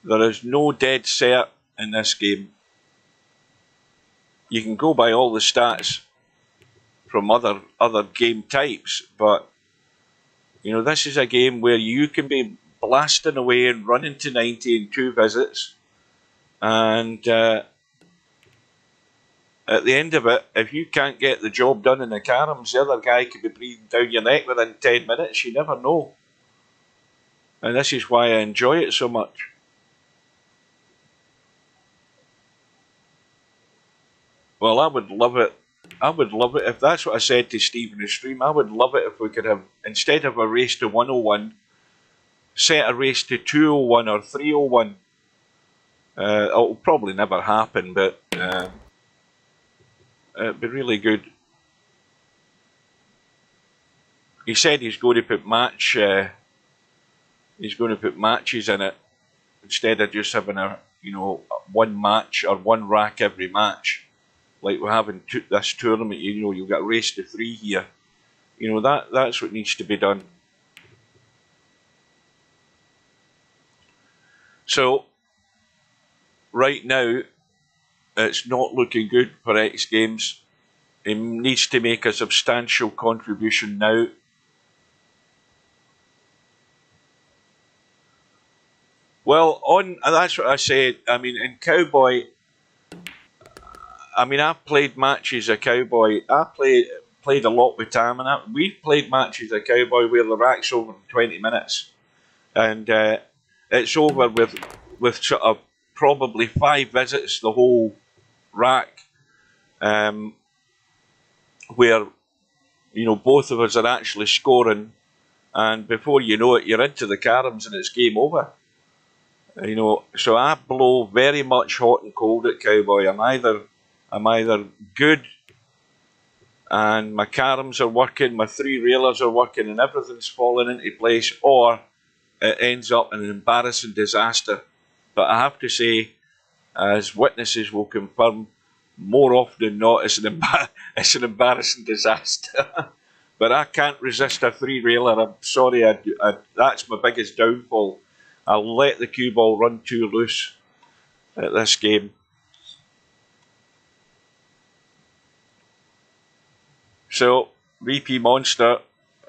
There is no dead set in this game. You can go by all the stats from other game types, but you know, this is a game where you can be blasting away and running to 90 in 2 visits, and at the end of it, if you can't get the job done in the caroms, the other guy could be breathing down your neck within 10 minutes. You never know. And this is why I enjoy it so much. Well, I would love it. I would love it if that's what I said to Steve in the stream. I would love it if we could have, instead of a race to 101, set a race to 201 or 301. It'll probably never happen, but it'd be really good. He said he's going to put he's going to put matches in it instead of just having a, you know, one match or one rack every match like we have in this tournament. You know, you've got a race to 3 here. You know, that's what needs to be done. So right now, it's not looking good for X Games. He needs to make a substantial contribution now. Well, that's what I said. I mean, in Cowboy, I mean, I've played matches of Cowboy. I played a lot with Tam, and we've played matches of Cowboy where the rack's over in 20 minutes, and it's over with sort of probably 5 visits the whole rack, where, you know, both of us are actually scoring, and before you know it, you're into the caroms and it's game over. You know, so I blow very much hot and cold at Cowboy. I'm either good and my caroms are working, my 3 railers are working, and everything's falling into place, or it ends up in an embarrassing disaster. But I have to say, as witnesses will confirm, more often than not, it's an embarrassing disaster. But I can't resist a 3 railer. I'm sorry, that's my biggest downfall. I'll let the cue ball run too loose at this game. So, VP Monster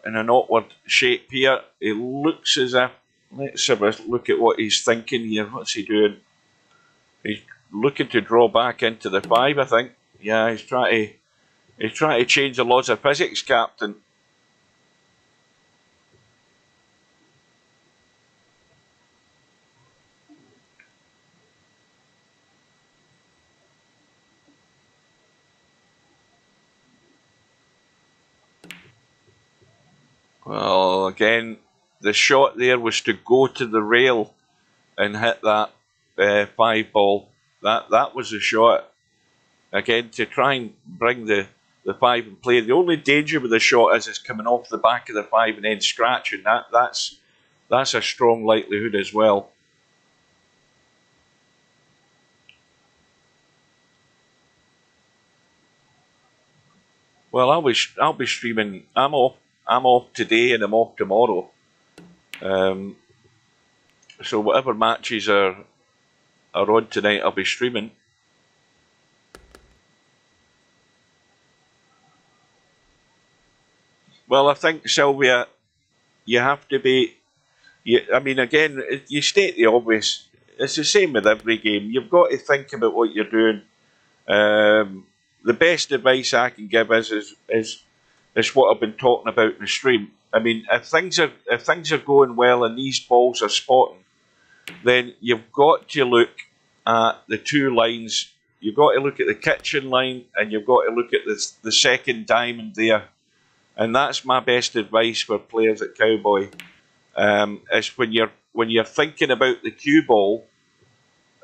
in an awkward shape here. He looks as if, let's have a look at what he's thinking here. What's he doing? He's looking to draw back into the 5, I think. Yeah, he's trying to change the laws of physics, Captain. Well, again, the shot there was to go to the rail and hit that 5 ball. That was the shot. Again, to try and bring the 5 in play. The only danger with the shot is it's coming off the back of the 5 and then scratching. That's a strong likelihood as well. Well, I'll be streaming. I'm off today and I'm off tomorrow. So whatever matches are on tonight, I'll be streaming. Well, I think, Sylvia, you have to be. I mean, again, you state the obvious. It's the same with every game. You've got to think about what you're doing. The best advice I can give is what I've been talking about in the stream. I mean, if things are going well and these balls are spotting, then you've got to look at the 2 lines. You've got to look at the kitchen line, and you've got to look at the second diamond there. And that's my best advice for players at Cowboy. is when you're thinking about the cue ball,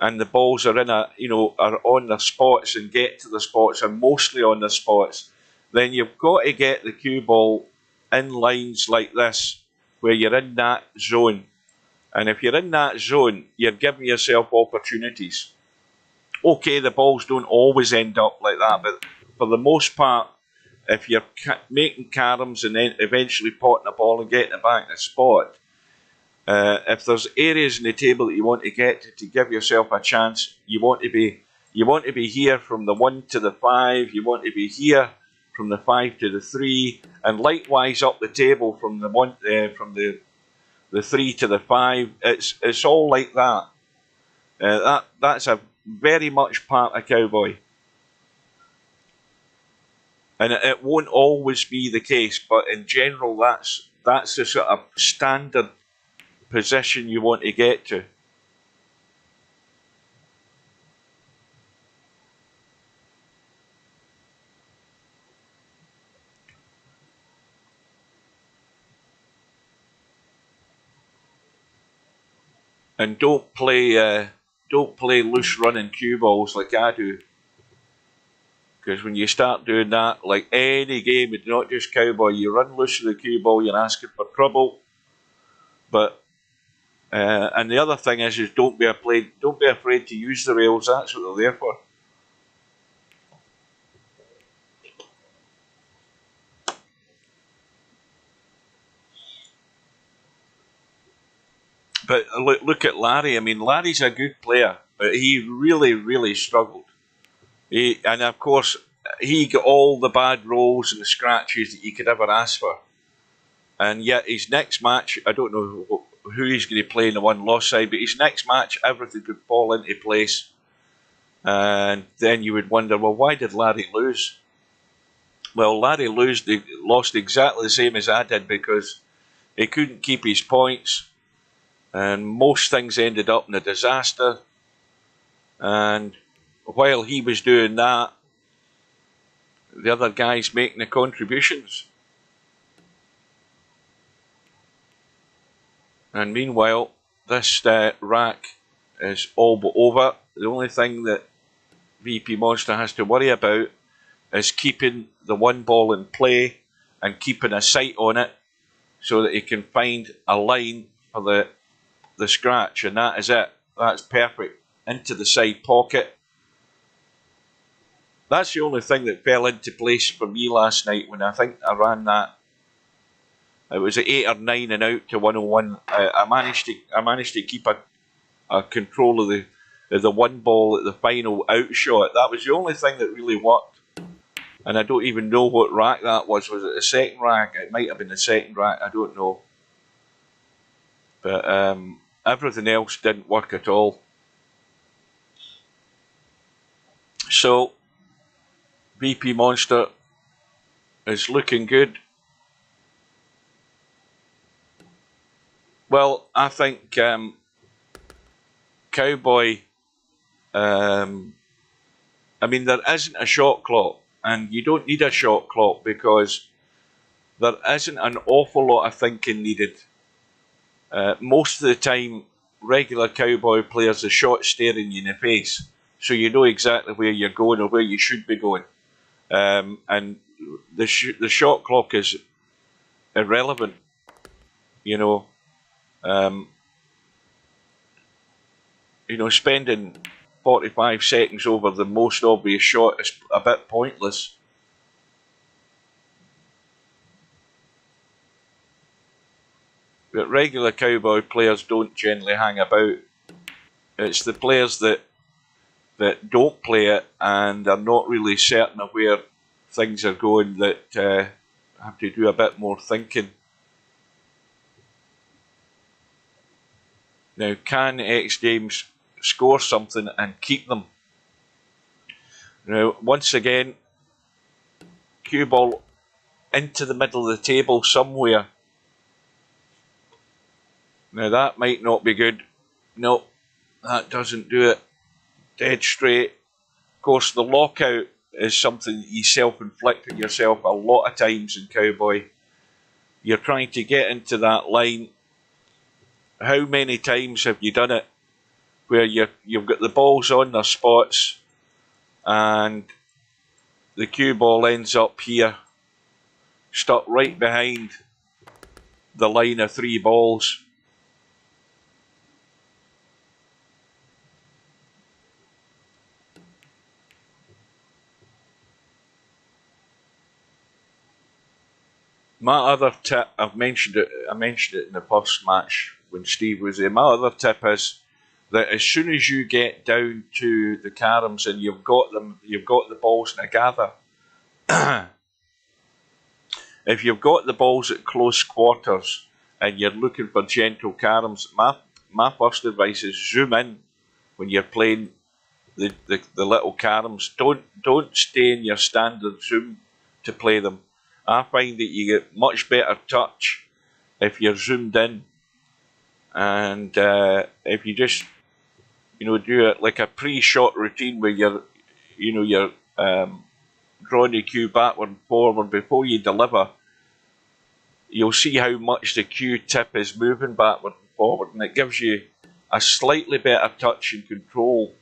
and the balls are are on their spots and get to the spots, and mostly on the spots. Then you've got to get the cue ball in lines like this, where you're in that zone. And if you're in that zone, you're giving yourself opportunities. Okay, the balls don't always end up like that, but for the most part, if you're making caroms and then eventually potting a ball and getting it back in a spot, if there's areas in the table that you want to get to give yourself a chance, you want to be here from the 1 to the 5. You want to be here from the 5 to the 3, and likewise up the table from the 3 to the 5. It's all like that. That's a very much part of Cowboy, and it won't always be the case. But in general, that's the sort of standard position you want to get to. And don't play loose running cue balls like I do, because when you start doing that, like any game, it's not just Cowboy, you run loose with the cue ball, you're asking for trouble. But and the other thing is don't be afraid to use the rails. That's what they're there for. But look at Larry. I mean, Larry's a good player, but he really struggled. And of course, he got all the bad rolls and the scratches that you could ever ask for. And yet his next match, I don't know who he's going to play in the one-loss side, but his next match, everything could fall into place. And then you would wonder, well, why did Larry lose? Well, Larry lost exactly the same as I did, because he couldn't keep his points. And most things ended up in a disaster. And while he was doing that, the other guys making the contributions. And meanwhile, this rack is all but over. The only thing that VP Monster has to worry about is keeping the one ball in play and keeping a sight on it so that he can find a line for the scratch, and that is it. That's perfect. Into the side pocket. That's the only thing that fell into place for me last night when I think I ran that. It was at 8 or 9 and out to 101. I managed to keep a control of the one ball at the final outshot. That was the only thing that really worked. And I don't even know what rack that was. Was it the second rack? It might have been the second rack. I don't know. But everything else didn't work at all. So VP Monster is looking good. Well, I think Cowboy, I mean, there isn't a shot clock, and you don't need a shot clock because there isn't an awful lot of thinking needed. Most of the time, regular Cowboy players, the shot staring you in the face, so you know exactly where you're going or where you should be going. And the shot clock is irrelevant, you know. Spending 45 seconds over the most obvious shot is a bit pointless. But regular Cowboy players don't generally hang about. It's the players that don't play it and are not really certain of where things are going that have to do a bit more thinking. Now, can xgamez score something and keep them? Now, once again, cue ball into the middle of the table somewhere. Now, that might not be good. No, that doesn't do it. Dead straight. Of course, the lockout is something that you self-inflict on yourself a lot of times in Cowboy. You're trying to get into that line how many times have you done it where you've got the balls on their spots and the cue ball ends up here, stuck right behind the line of 3 balls. My other tip, I mentioned it in the first match when Steve was there. My other tip is that as soon as you get down to the caroms and you've got the balls in a gather. If you've got the balls at close quarters and you're looking for gentle caroms, my first advice is zoom in when you're playing the little caroms. Don't stay in your standard zoom to play them. I find that you get much better touch if you're zoomed in, and if you just do it like a pre-shot routine where you're drawing the cue backward and forward before you deliver. You'll see how much the cue tip is moving backward and forward, and it gives you a slightly better touch and control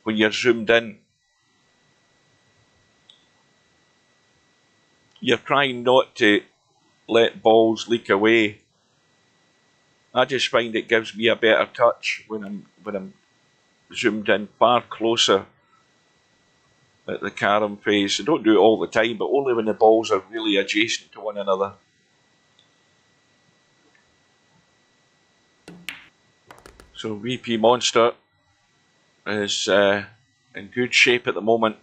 when you're zoomed in. You're trying not to let balls leak away. I just find it gives me a better touch when I'm zoomed in far closer at the carom phase. I don't do it all the time, but only when the balls are really adjacent to one another. So VP Monster is in good shape at the moment.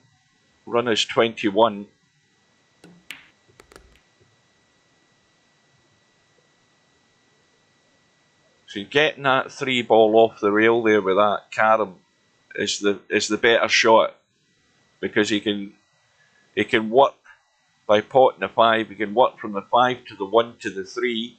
Run is 21. So getting that 3 ball off the rail there with that carom is the better shot, because he can work by potting the 5. He can work from the 5 to the 1 to the 3.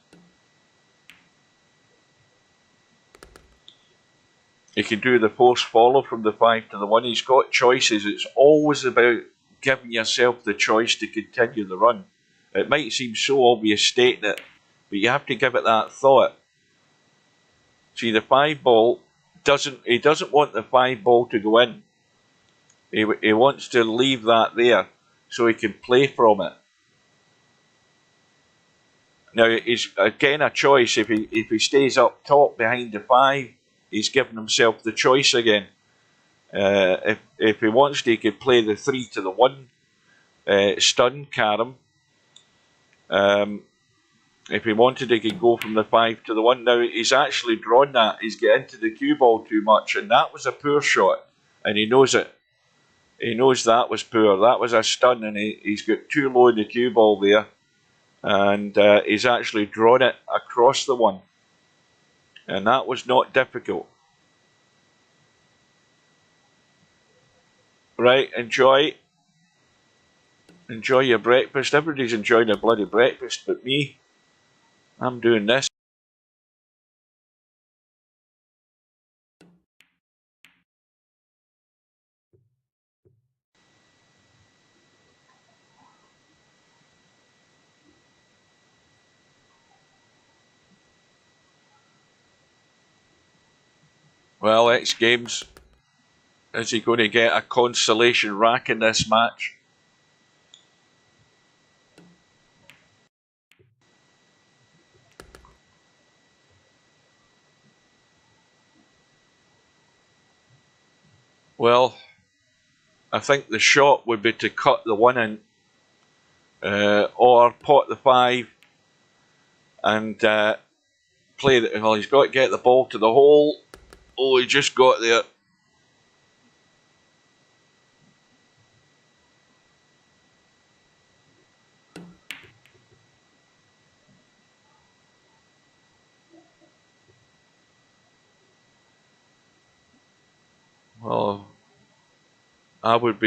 He can do the force follow from the 5 to the 1. He's got choices. It's always about giving yourself the choice to continue the run. It might seem so obvious stating it, but you have to give it that thought. See, the 5 ball he doesn't want the 5 ball to go in. He wants to leave that there so he can play from it. Now, it's again a choice. If he stays up top behind the 5, he's given himself the choice again. If he wants to, he could play the 3 to the 1 stun carom. If he wanted, he could go from the 5 to the 1. Now, he's actually drawn that. He's getting into the cue ball too much, and that was a poor shot, and he knows it. He knows that was poor. That was a stun, and he's got too low in the cue ball there, and he's actually drawn it across the 1. And that was not difficult. Right, enjoy your breakfast. Everybody's enjoying their bloody breakfast, but me, I'm doing this. Well, xgamez, is he going to get a consolation rack in this match? Well, I think the shot would be to cut the 1 in, or pot the 5 and play the. Well, he's got to get the ball to the hole. Oh, he just got there. Well, I would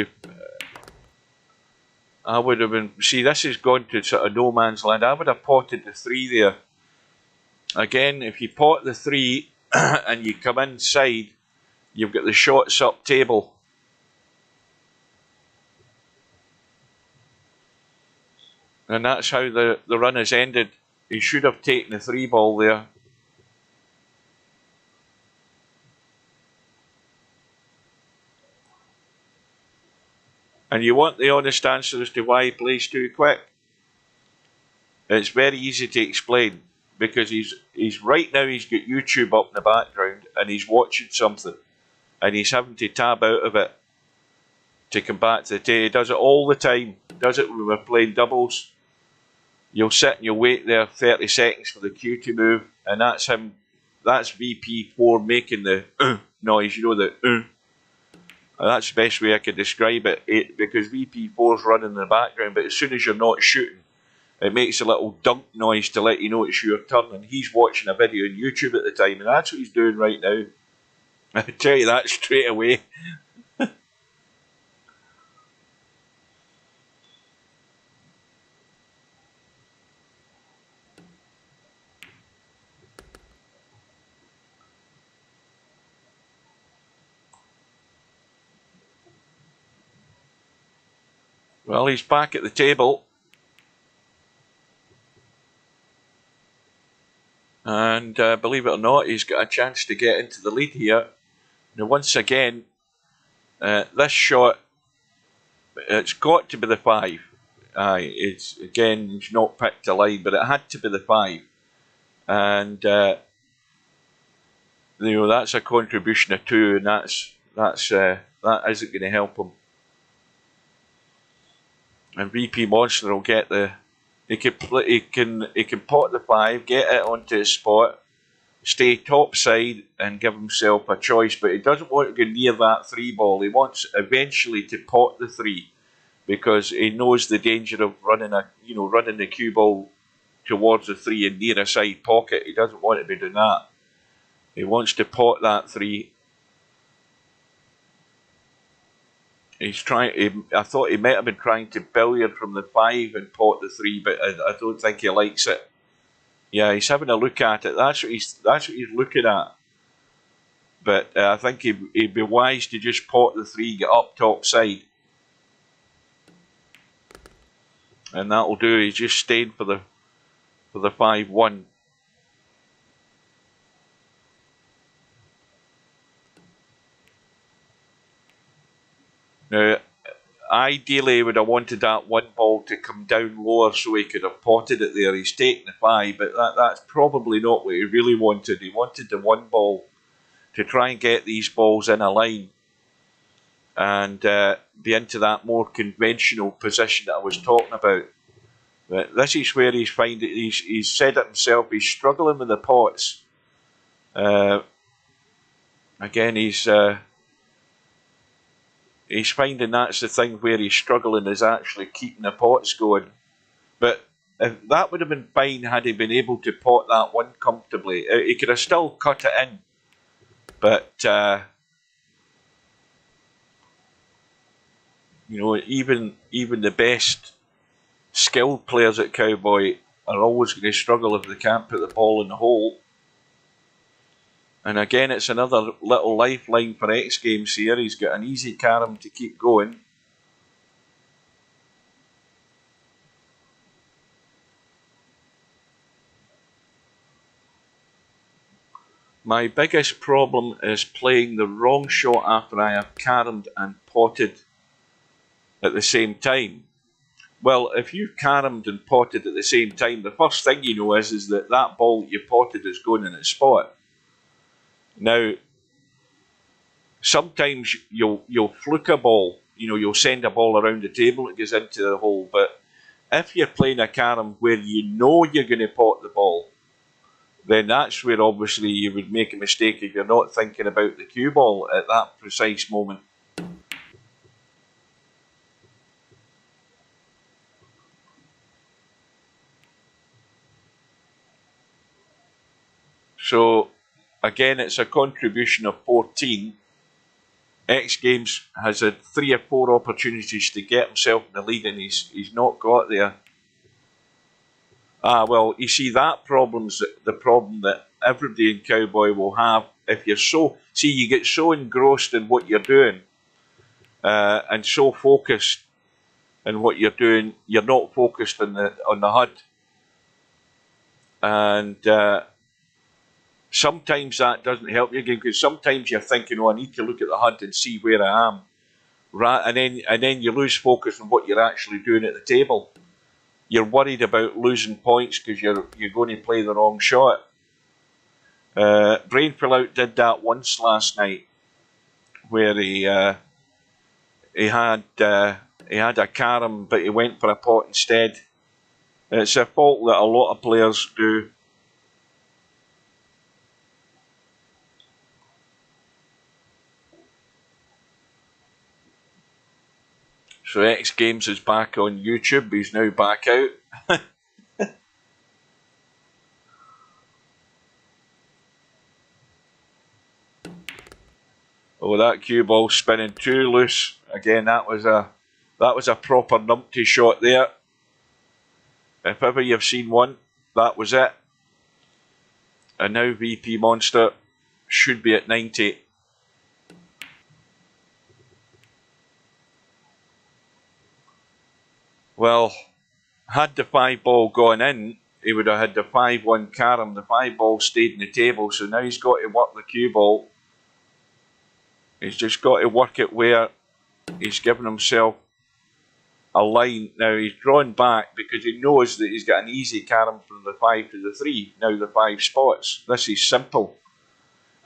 have been. See, this has gone to sort of no man's land. I would have potted the 3 there. Again, if you pot the 3 and you come inside, you've got the shots up table. And that's how the run has ended. He should have taken the 3 ball there. And you want the honest answer as to why he plays too quick. It's very easy to explain, because he's right now he's got YouTube up in the background and he's watching something and he's having to tab out of it to come back to the table. He does it all the time. He does it when we're playing doubles. You'll sit and you'll wait there 30 seconds for the cue to move, and that's him. That's VP4 making the noise, you know, the that's the best way I could describe it, because VP4's running in the background, but as soon as you're not shooting, it makes a little dunk noise to let you know it's your turn, and he's watching a video on YouTube at the time, and that's what he's doing right now. I tell you that straight away. Well, he's back at the table. And believe it or not, he's got a chance to get into the lead here. Now, once again, this shot, it's got to be the 5. It's again, he's not picked a line, but it had to be the 5. And you know, that's a contribution of 2, and that isn't going to help him. And VP Monster will get the. He can pot the 5, get it onto his spot, stay top side, and give himself a choice. But he doesn't want to go near that 3 ball. He wants eventually to pot the 3, because he knows the danger of running the cue ball towards the 3 and near a side pocket. He doesn't want to be doing that. He wants to pot that 3. He's trying. I thought he might have been trying to billiard from the 5 and pot the 3, but I don't think he likes it. Yeah, he's having a look at it. That's what he's looking at. But I think he'd be wise to just pot the 3, get up top side, and that'll do. He's just staying for the 5-1. Now, ideally, he would have wanted that 1 ball to come down lower so he could have potted it there. He's taken the 5, but that's probably not what he really wanted. He wanted the 1 ball to try and get these balls in a line and be into that more conventional position that I was talking about. But this is where he's finding. He's said it himself. He's struggling with the pots. Again, he's finding that's the thing where he's struggling, is actually keeping the pots going. But if that would have been fine had he been able to pot that 1 comfortably. He could have still cut it in. But, you know, even the best skilled players at Cowboy are always going to struggle if they can't put the ball in the hole. And again, it's another little lifeline for xgamez here. He's got an easy carom to keep going. My biggest problem is playing the wrong shot after I have caromed and potted at the same time. Well, if you've caromed and potted at the same time, the first thing you know is that ball that you potted is going in its spot. Now, sometimes you'll fluke a ball, you know, you'll send a ball around the table and it goes into the hole. But if you're playing a carom where you know you're going to pot the ball, then that's where obviously you would make a mistake if you're not thinking about the cue ball at that precise moment. So, again, it's a contribution of 14. xgamez has had 3 or 4 opportunities to get himself in the lead, and he's not got there. Well, you see, that problem's the problem that everybody in Cowboy will have. If you're you get so engrossed in what you're doing, and so focused in what you're doing, you're not focused on the HUD. And sometimes that doesn't help your game, because sometimes you're thinking, oh, I need to look at the HUD and see where I am. and then you lose focus on what you're actually doing at the table. You're worried about losing points because you're going to play the wrong shot. Brainfullout did that once last night, where he had a carom, but he went for a pot instead. It's a fault that a lot of players do. So xgamez is back on YouTube. He's now back out. Oh, that cue ball spinning too loose. Again, that was a proper numpty shot there. If ever you've seen one, that was it. And now VP Monster should be at 90. Well, had the 5 ball gone in, he would have had the 5-1 carom. The 5 ball stayed in the table, so now he's got to work the cue ball. He's just got to work it where he's given himself a line. Now he's drawn back because he knows that he's got an easy carom from the 5 to the 3. Now the 5 spots. This is simple.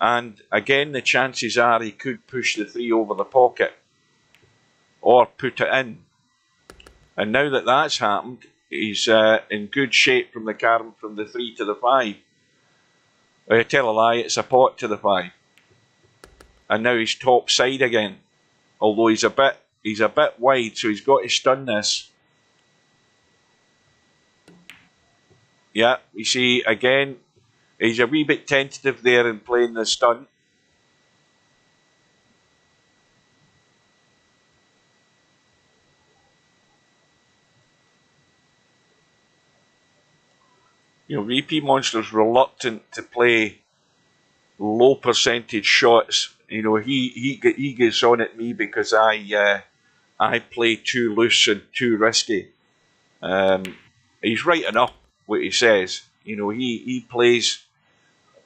And again, the chances are he could push the 3 over the pocket or put it in. And now that that's happened, he's in good shape from the carom from the 3 to the 5. I tell a lie, it's a pot to the 5. And now he's top side again. Although he's a bit wide, so he's got to stun this. Yeah, you see again, he's a wee bit tentative there in playing the stun. You know, VP Monster's reluctant to play low percentage shots. You know, he gets on at me because I play too loose and too risky. He's right enough what he says. You know, he plays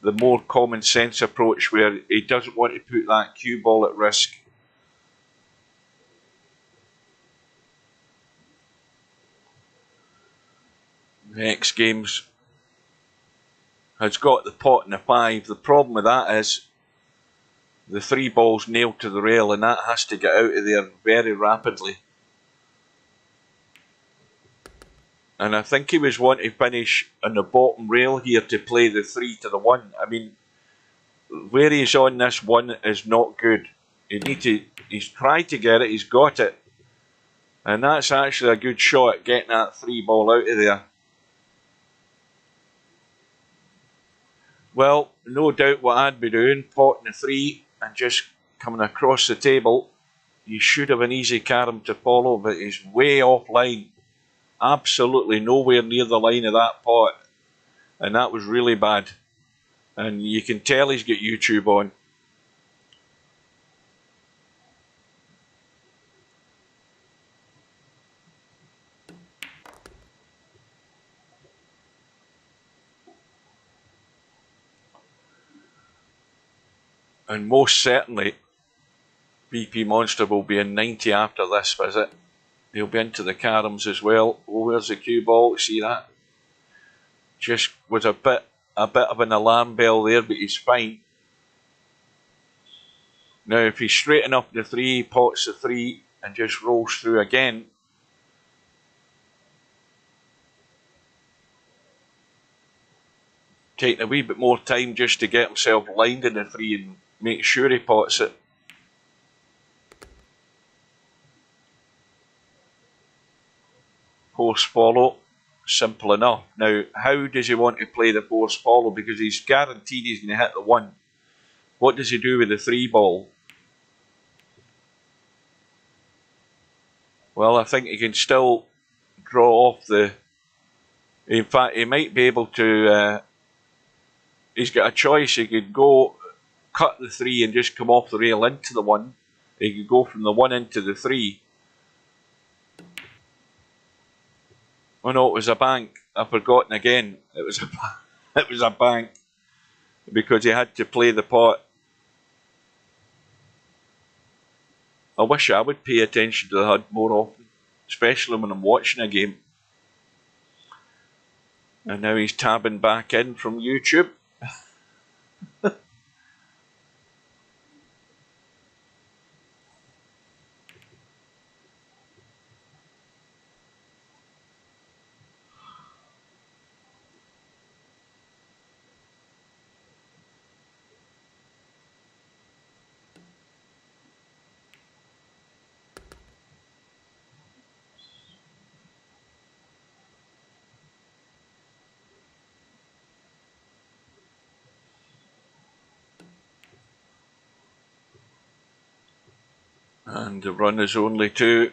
the more common sense approach where he doesn't want to put that cue ball at risk. xgamez has got the pot and the 5. The problem with that is the 3 ball's nailed to the rail and that has to get out of there very rapidly. And I think he was wanting to finish on the bottom rail here to play the 3 to the 1. I mean, where he's on this 1 is not good. He's tried to get it, he's got it. And that's actually a good shot, getting that 3 ball out of there. Well, no doubt what I'd be doing, potting the 3 and just coming across the table. You should have an easy carom to follow, but he's way offline. Absolutely nowhere near the line of that pot. And that was really bad. And you can tell he's got YouTube on. And most certainly, VP Monster will be in 90 after this visit. He'll be into the caroms as well. Oh, where's the cue ball? See that? Just was a bit of an alarm bell there, but he's fine. Now, if he's straight enough the 3, pots the 3 and just rolls through again. Taking a wee bit more time just to get himself lined in the 3 and make sure he pots it. Force follow, simple enough. Now, how does he want to play the force follow? Because he's guaranteed he's going to hit the 1. What does he do with the 3 ball? Well, I think he can still draw off the... In fact, he might be able to... he's got a choice. He could go, cut the 3 and just come off the rail into the 1. He could go from the 1 into the 3. Oh no, it was a bank. I've forgotten again. It was a bank because he had to play the pot. I wish I would pay attention to the HUD more often, especially when I'm watching a game. And now he's tabbing back in from YouTube. And the run is only 2.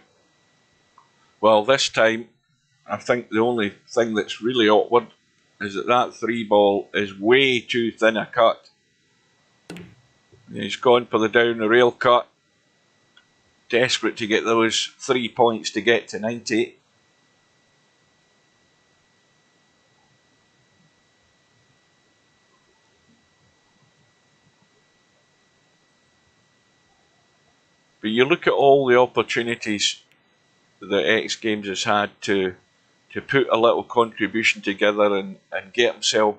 Well, this time, I think the only thing that's really awkward is that 3 ball is way too thin a cut. He's gone for the down the rail cut, desperate to get those 3 points to get to 90. But you look at all the opportunities that X Games has had to put a little contribution together and get himself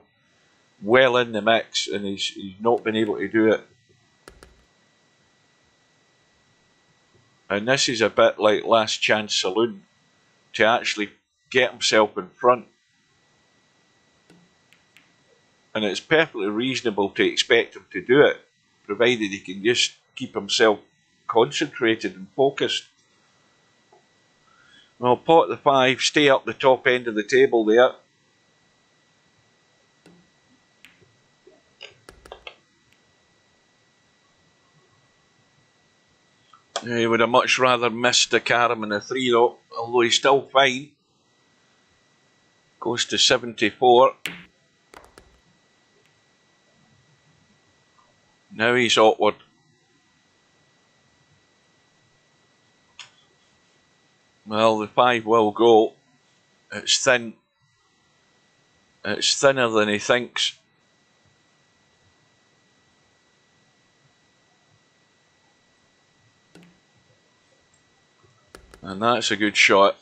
well in the mix, and he's not been able to do it. And this is a bit like Last Chance Saloon, to actually get himself in front. And it's perfectly reasonable to expect him to do it, provided he can just keep himself concentrated and focused. Well, pot the 5, stay up the top end of the table there. He would have much rather missed the carom in the 3 though, although he's still fine. Goes to 74. Now he's awkward. Well, the 5 will go. It's thin. It's thinner than he thinks. And that's a good shot.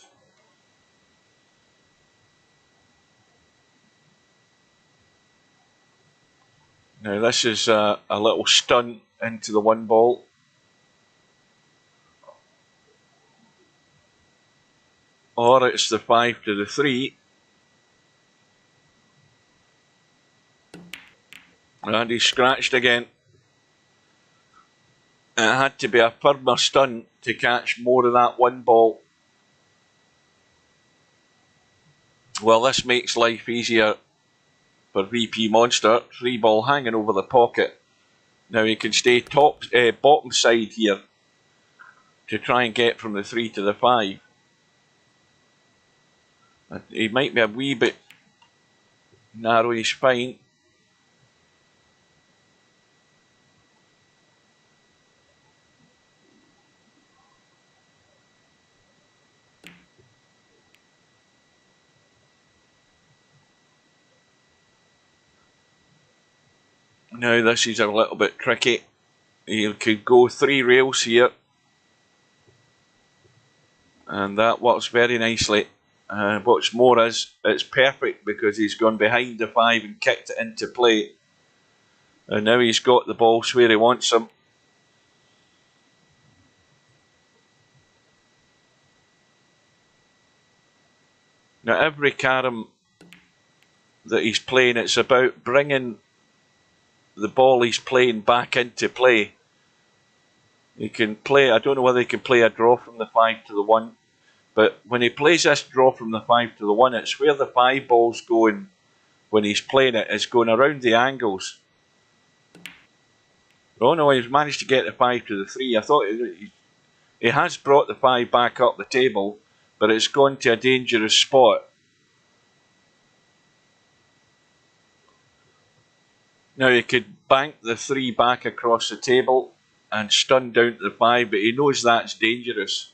Now this is a little stunt into the 1 ball. Or it's the 5 to the 3. And he's scratched again. It had to be a firmer stunt to catch more of that 1 ball. Well, this makes life easier for VP Monster. 3 ball hanging over the pocket. Now he can stay bottom side here to try and get from the 3 to the 5. He might be a wee bit narrow, he's fine. Now this is a little bit tricky. He could go 3 rails here. And that works very nicely. What's more is, it's perfect because he's gone behind the 5 and kicked it into play. And now he's got the balls where he wants them. Now every carom that he's playing, it's about bringing the ball he's playing back into play. He can play, I don't know whether he can play a draw from the 5 to the 1, but when he plays this draw from the 5 to the 1, it's where the 5 ball's going when he's playing it. It's going around the angles. Oh no, he's managed to get the 5 to the 3. I thought he has brought the 5 back up the table, but it's gone to a dangerous spot. Now he could bank the 3 back across the table and stun down to the 5, but he knows that's dangerous.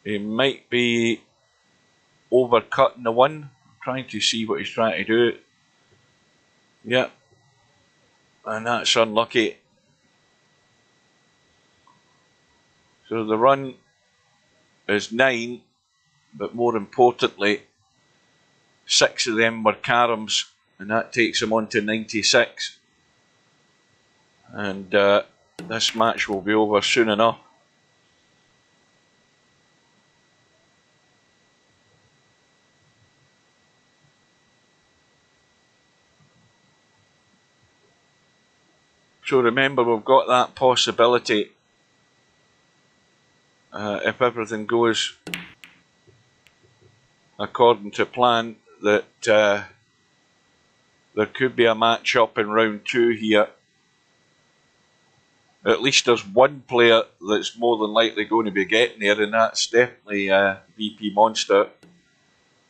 He might be overcutting the 1. I'm trying to see what he's trying to do. Yep. And that's unlucky. So the run is 9, but more importantly, 6 of them were caroms, and that takes him on to 96. And this match will be over soon enough. So remember, we've got that possibility, if everything goes according to plan, that there could be a match up in round 2 here. At least there's one player that's more than likely going to be getting there, and that's definitely VP Monster.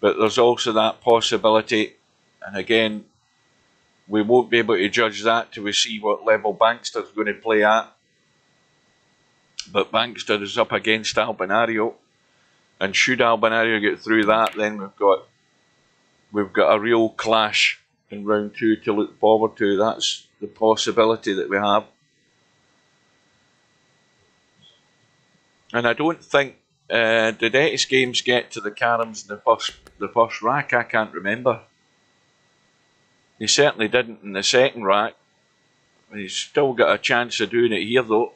But there's also that possibility, and again, we won't be able to judge that till we see what level Bankster's going to play at. But Bankster is up against Albinario, and should Albinario get through that, then we've got a real clash in round 2 to look forward to. That's the possibility that we have. And I don't think did xgamez get to the caroms in the first rack? I can't remember. He certainly didn't in the second rack. He's still got a chance of doing it here though.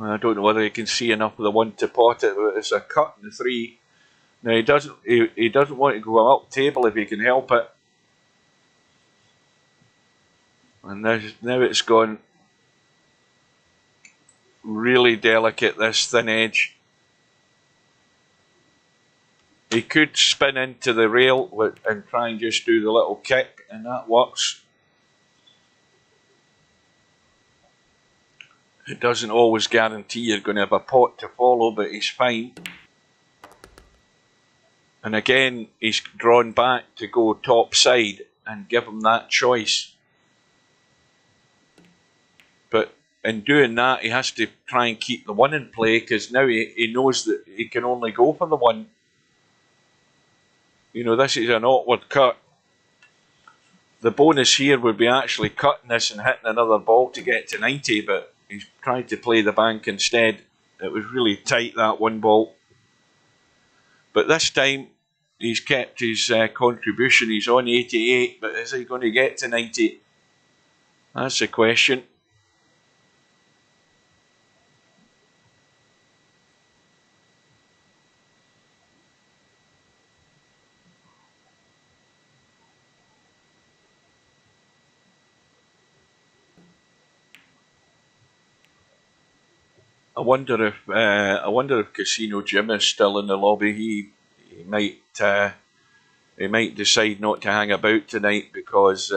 I don't know whether he can see enough of the 1 to pot it, but it's a cut in the 3. Now he doesn't want to go up table if he can help it. And now it's gone really delicate, this thin edge. He could spin into the rail and try and just do the little kick, and that works. It doesn't always guarantee you're going to have a pot to follow, but he's fine. And again, he's drawn back to go top side and give him that choice. But in doing that, he has to try and keep the 1 in play, because now he knows that he can only go for the 1. You know, this is an awkward cut. The bonus here would be actually cutting this and hitting another ball to get to 90, but he's tried to play the bank instead. It was really tight, that 1 ball. But this time, he's kept his contribution. He's on 88, but is he going to get to 90? That's the question. I wonder if Casino Jim is still in the lobby. He might decide not to hang about tonight, because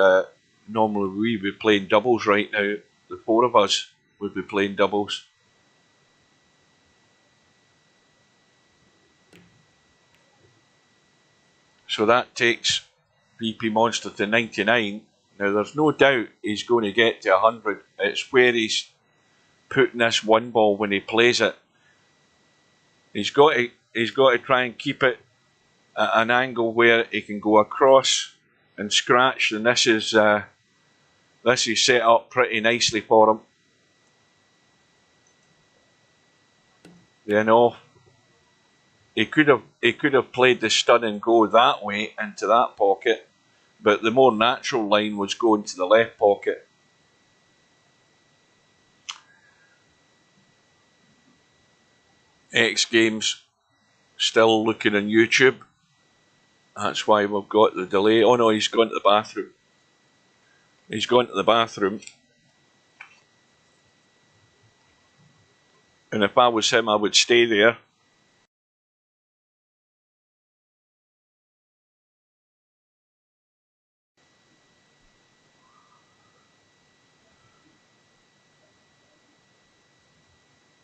normally we'd be playing doubles right now. The 4 of us would be playing doubles. So that takes VP Monster to 99. Now there's no doubt he's going to get to 100. It's where he's putting this 1 ball when he plays it. He's got to try and keep it at an angle where he can go across and scratch, and this is set up pretty nicely for him. Then off. He could have played the stun and go that way into that pocket, but the more natural line was going to the left pocket. xgamez still looking on YouTube. That's why we've got the delay. Oh no, he's gone to the bathroom. He's gone to the bathroom. And if I was him, I would stay there.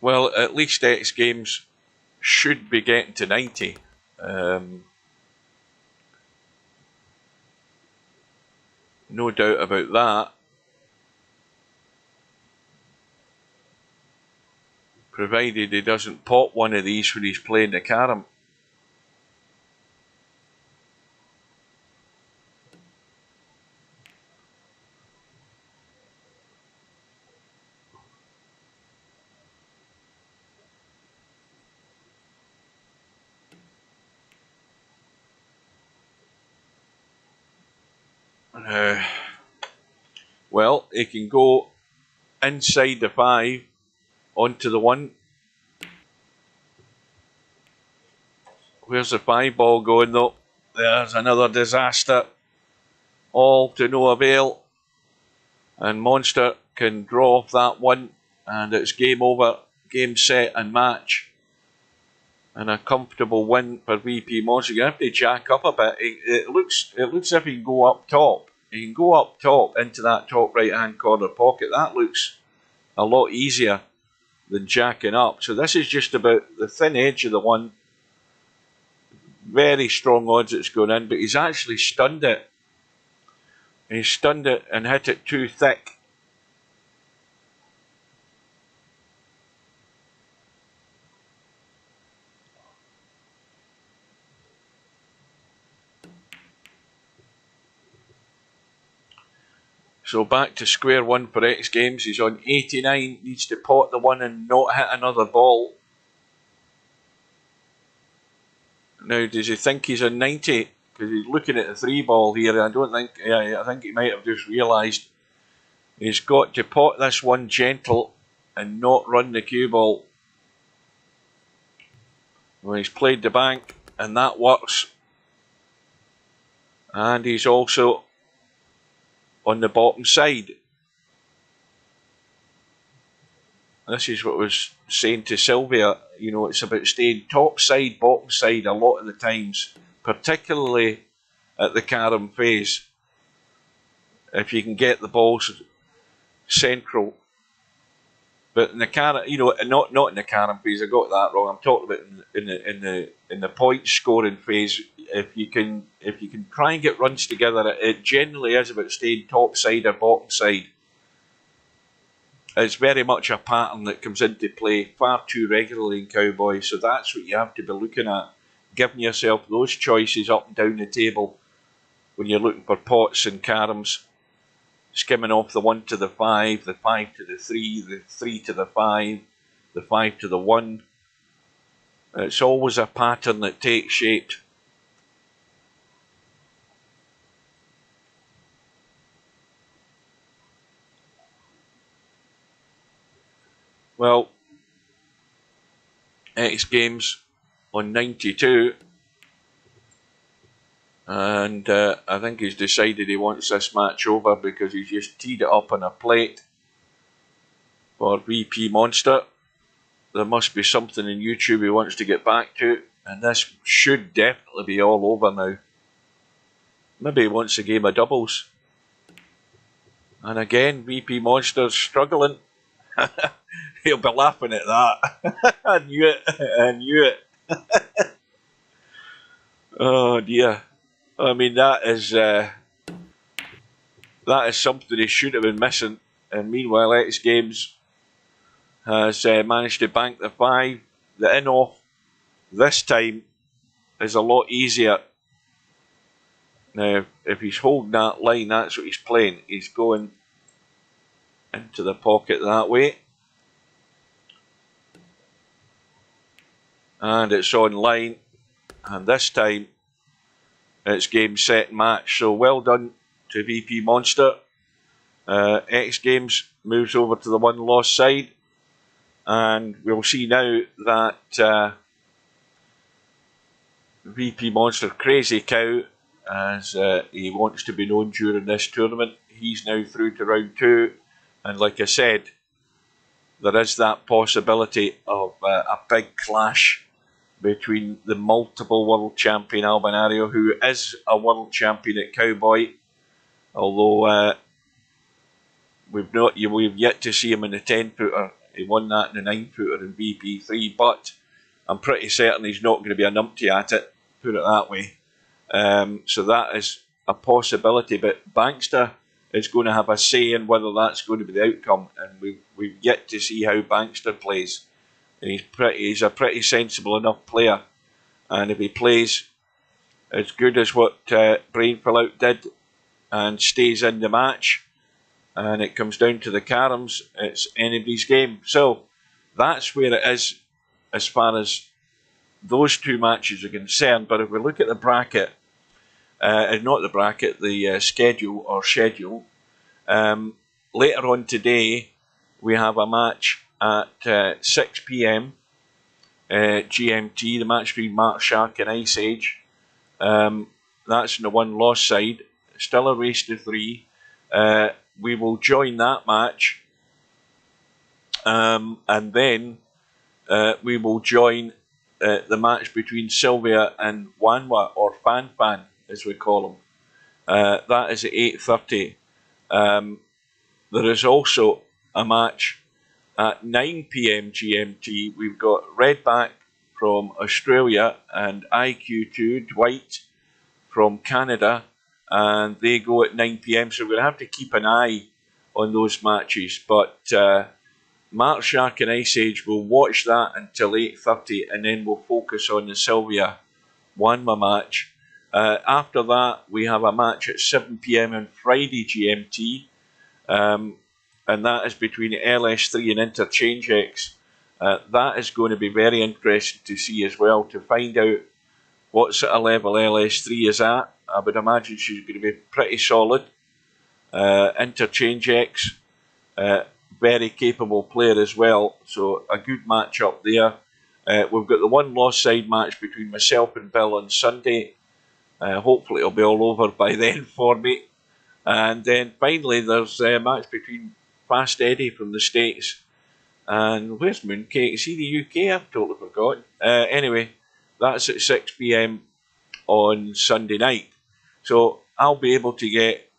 Well, at least xgamez should be getting to 90. No doubt about that. Provided he doesn't pop one of these when he's playing the carom. Well, he can go inside the 5 onto the 1. Where's the 5 ball going though? There's another disaster. All to no avail. And Monster can draw off that 1. And it's game over, game, set and match. And a comfortable win for VP Monster. You have to jack up a bit. It looks as if he can go up top. He can go up top into that top right hand corner pocket. That looks a lot easier than jacking up. So this is just about the thin edge of the 1. Very strong odds it's going in, but he's actually stunned it. He stunned it and hit it too thick. So back to square one for X Games. He's on 89, needs to pot the 1 and not hit another ball. Now, does he think he's on 90? Because he's looking at the 3 ball here. I think he might have just realised he's got to pot this 1 gentle and not run the cue ball. Well, he's played the bank and that works. And he's also on the bottom side. This is what I was saying to Sylvia, you know, it's about staying top side, bottom side a lot of the times, particularly at the carom phase. If you can get the balls central. But in the carom, you know, not in the carom phase, I got that wrong. I'm talking about in the point scoring phase. If you can try and get runs together, it generally is about staying top side or bottom side. It's very much a pattern that comes into play far too regularly in Cowboy, so that's what you have to be looking at, giving yourself those choices up and down the table when you're looking for pots and caroms, skimming off the 1 to the 5, the 5 to the 3, the 3 to the 5, the 5 to the 1. It's always a pattern that takes shape. Well, X Games on 92, and I think he's decided he wants this match over because he's just teed it up on a plate for VP Monster. There must be something in YouTube he wants to get back to, and this should definitely be all over now. Maybe he wants a game of doubles. And again, VP Monster's struggling. He'll be laughing at that. I knew it. I knew it. Oh dear. I mean, that is something he should have been missing. And meanwhile, X Games has managed to bank the 5. The in-off this time is a lot easier. Now, if he's holding that line, that's what he's playing. He's going into the pocket that way. And it's on line. And this time, it's game, set, match. So well done to VP Monster. X Games moves over to the 1 loss side. And we'll see now that VP Monster krazycow, as he wants to be known during this tournament, he's now through to round 2. And like I said, there is that possibility of a big clash between the multiple world champion Albinario, who is a world champion at Cowboy, although we've yet to see him in the 10-footer. He won that in the 9-footer in VP3, but I'm pretty certain he's not going to be a numpty at it, put it that way. So that is a possibility, but Bankster is going to have a say in whether that's going to be the outcome, and we've yet to see how Bankster plays. He's a pretty sensible enough player, and if he plays as good as what Brainfallout did and stays in the match, and it comes down to the caroms, it's anybody's game. So that's where it is as far as those 2 matches are concerned. But if we look at the bracket, not the bracket, the schedule, later on today, we have a match at 6 p.m. GMT, the match between Mark Shark and Ice Age. That's in the one-loss side. Still a race to 3. We will join that match. And then we will join the match between Sylvia and Wanwa, or Fan Fan, as we call them. That is at 8:30. There is also a match at 9 p.m. GMT. We've got Redback from Australia and IQ2 Dwight from Canada, and they go at 9 p.m. So we're going to have to keep an eye on those matches. But Mark Shark and Ice Age will watch that until 8:30, and then we'll focus on the Sylvia Wanma match. After that, we have a match at 7 p.m. on Friday GMT, and that is between LS3 and Interchange X. That is going to be very interesting to see as well, to find out what sort of level LS3 is at. I would imagine she's going to be pretty solid. Interchange X, very capable player as well, so a good match up there. We've got the one-loss side match between myself and Bill on Sunday. Hopefully it'll be all over by then for me. And then finally there's a match between Fast Eddie from the States and where's Mooncake? Is he the UK? I've totally forgotten. Anyway, that's at 6 p.m. on Sunday night. So I'll be able to get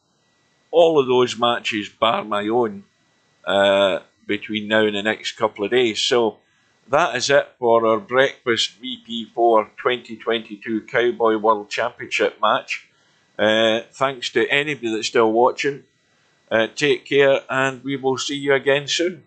all of those matches bar my own between now and the next couple of days. So that is it for our breakfast VP4 2022 Cowboy World Championship match. Thanks to anybody that's still watching. Take care, and we will see you again soon.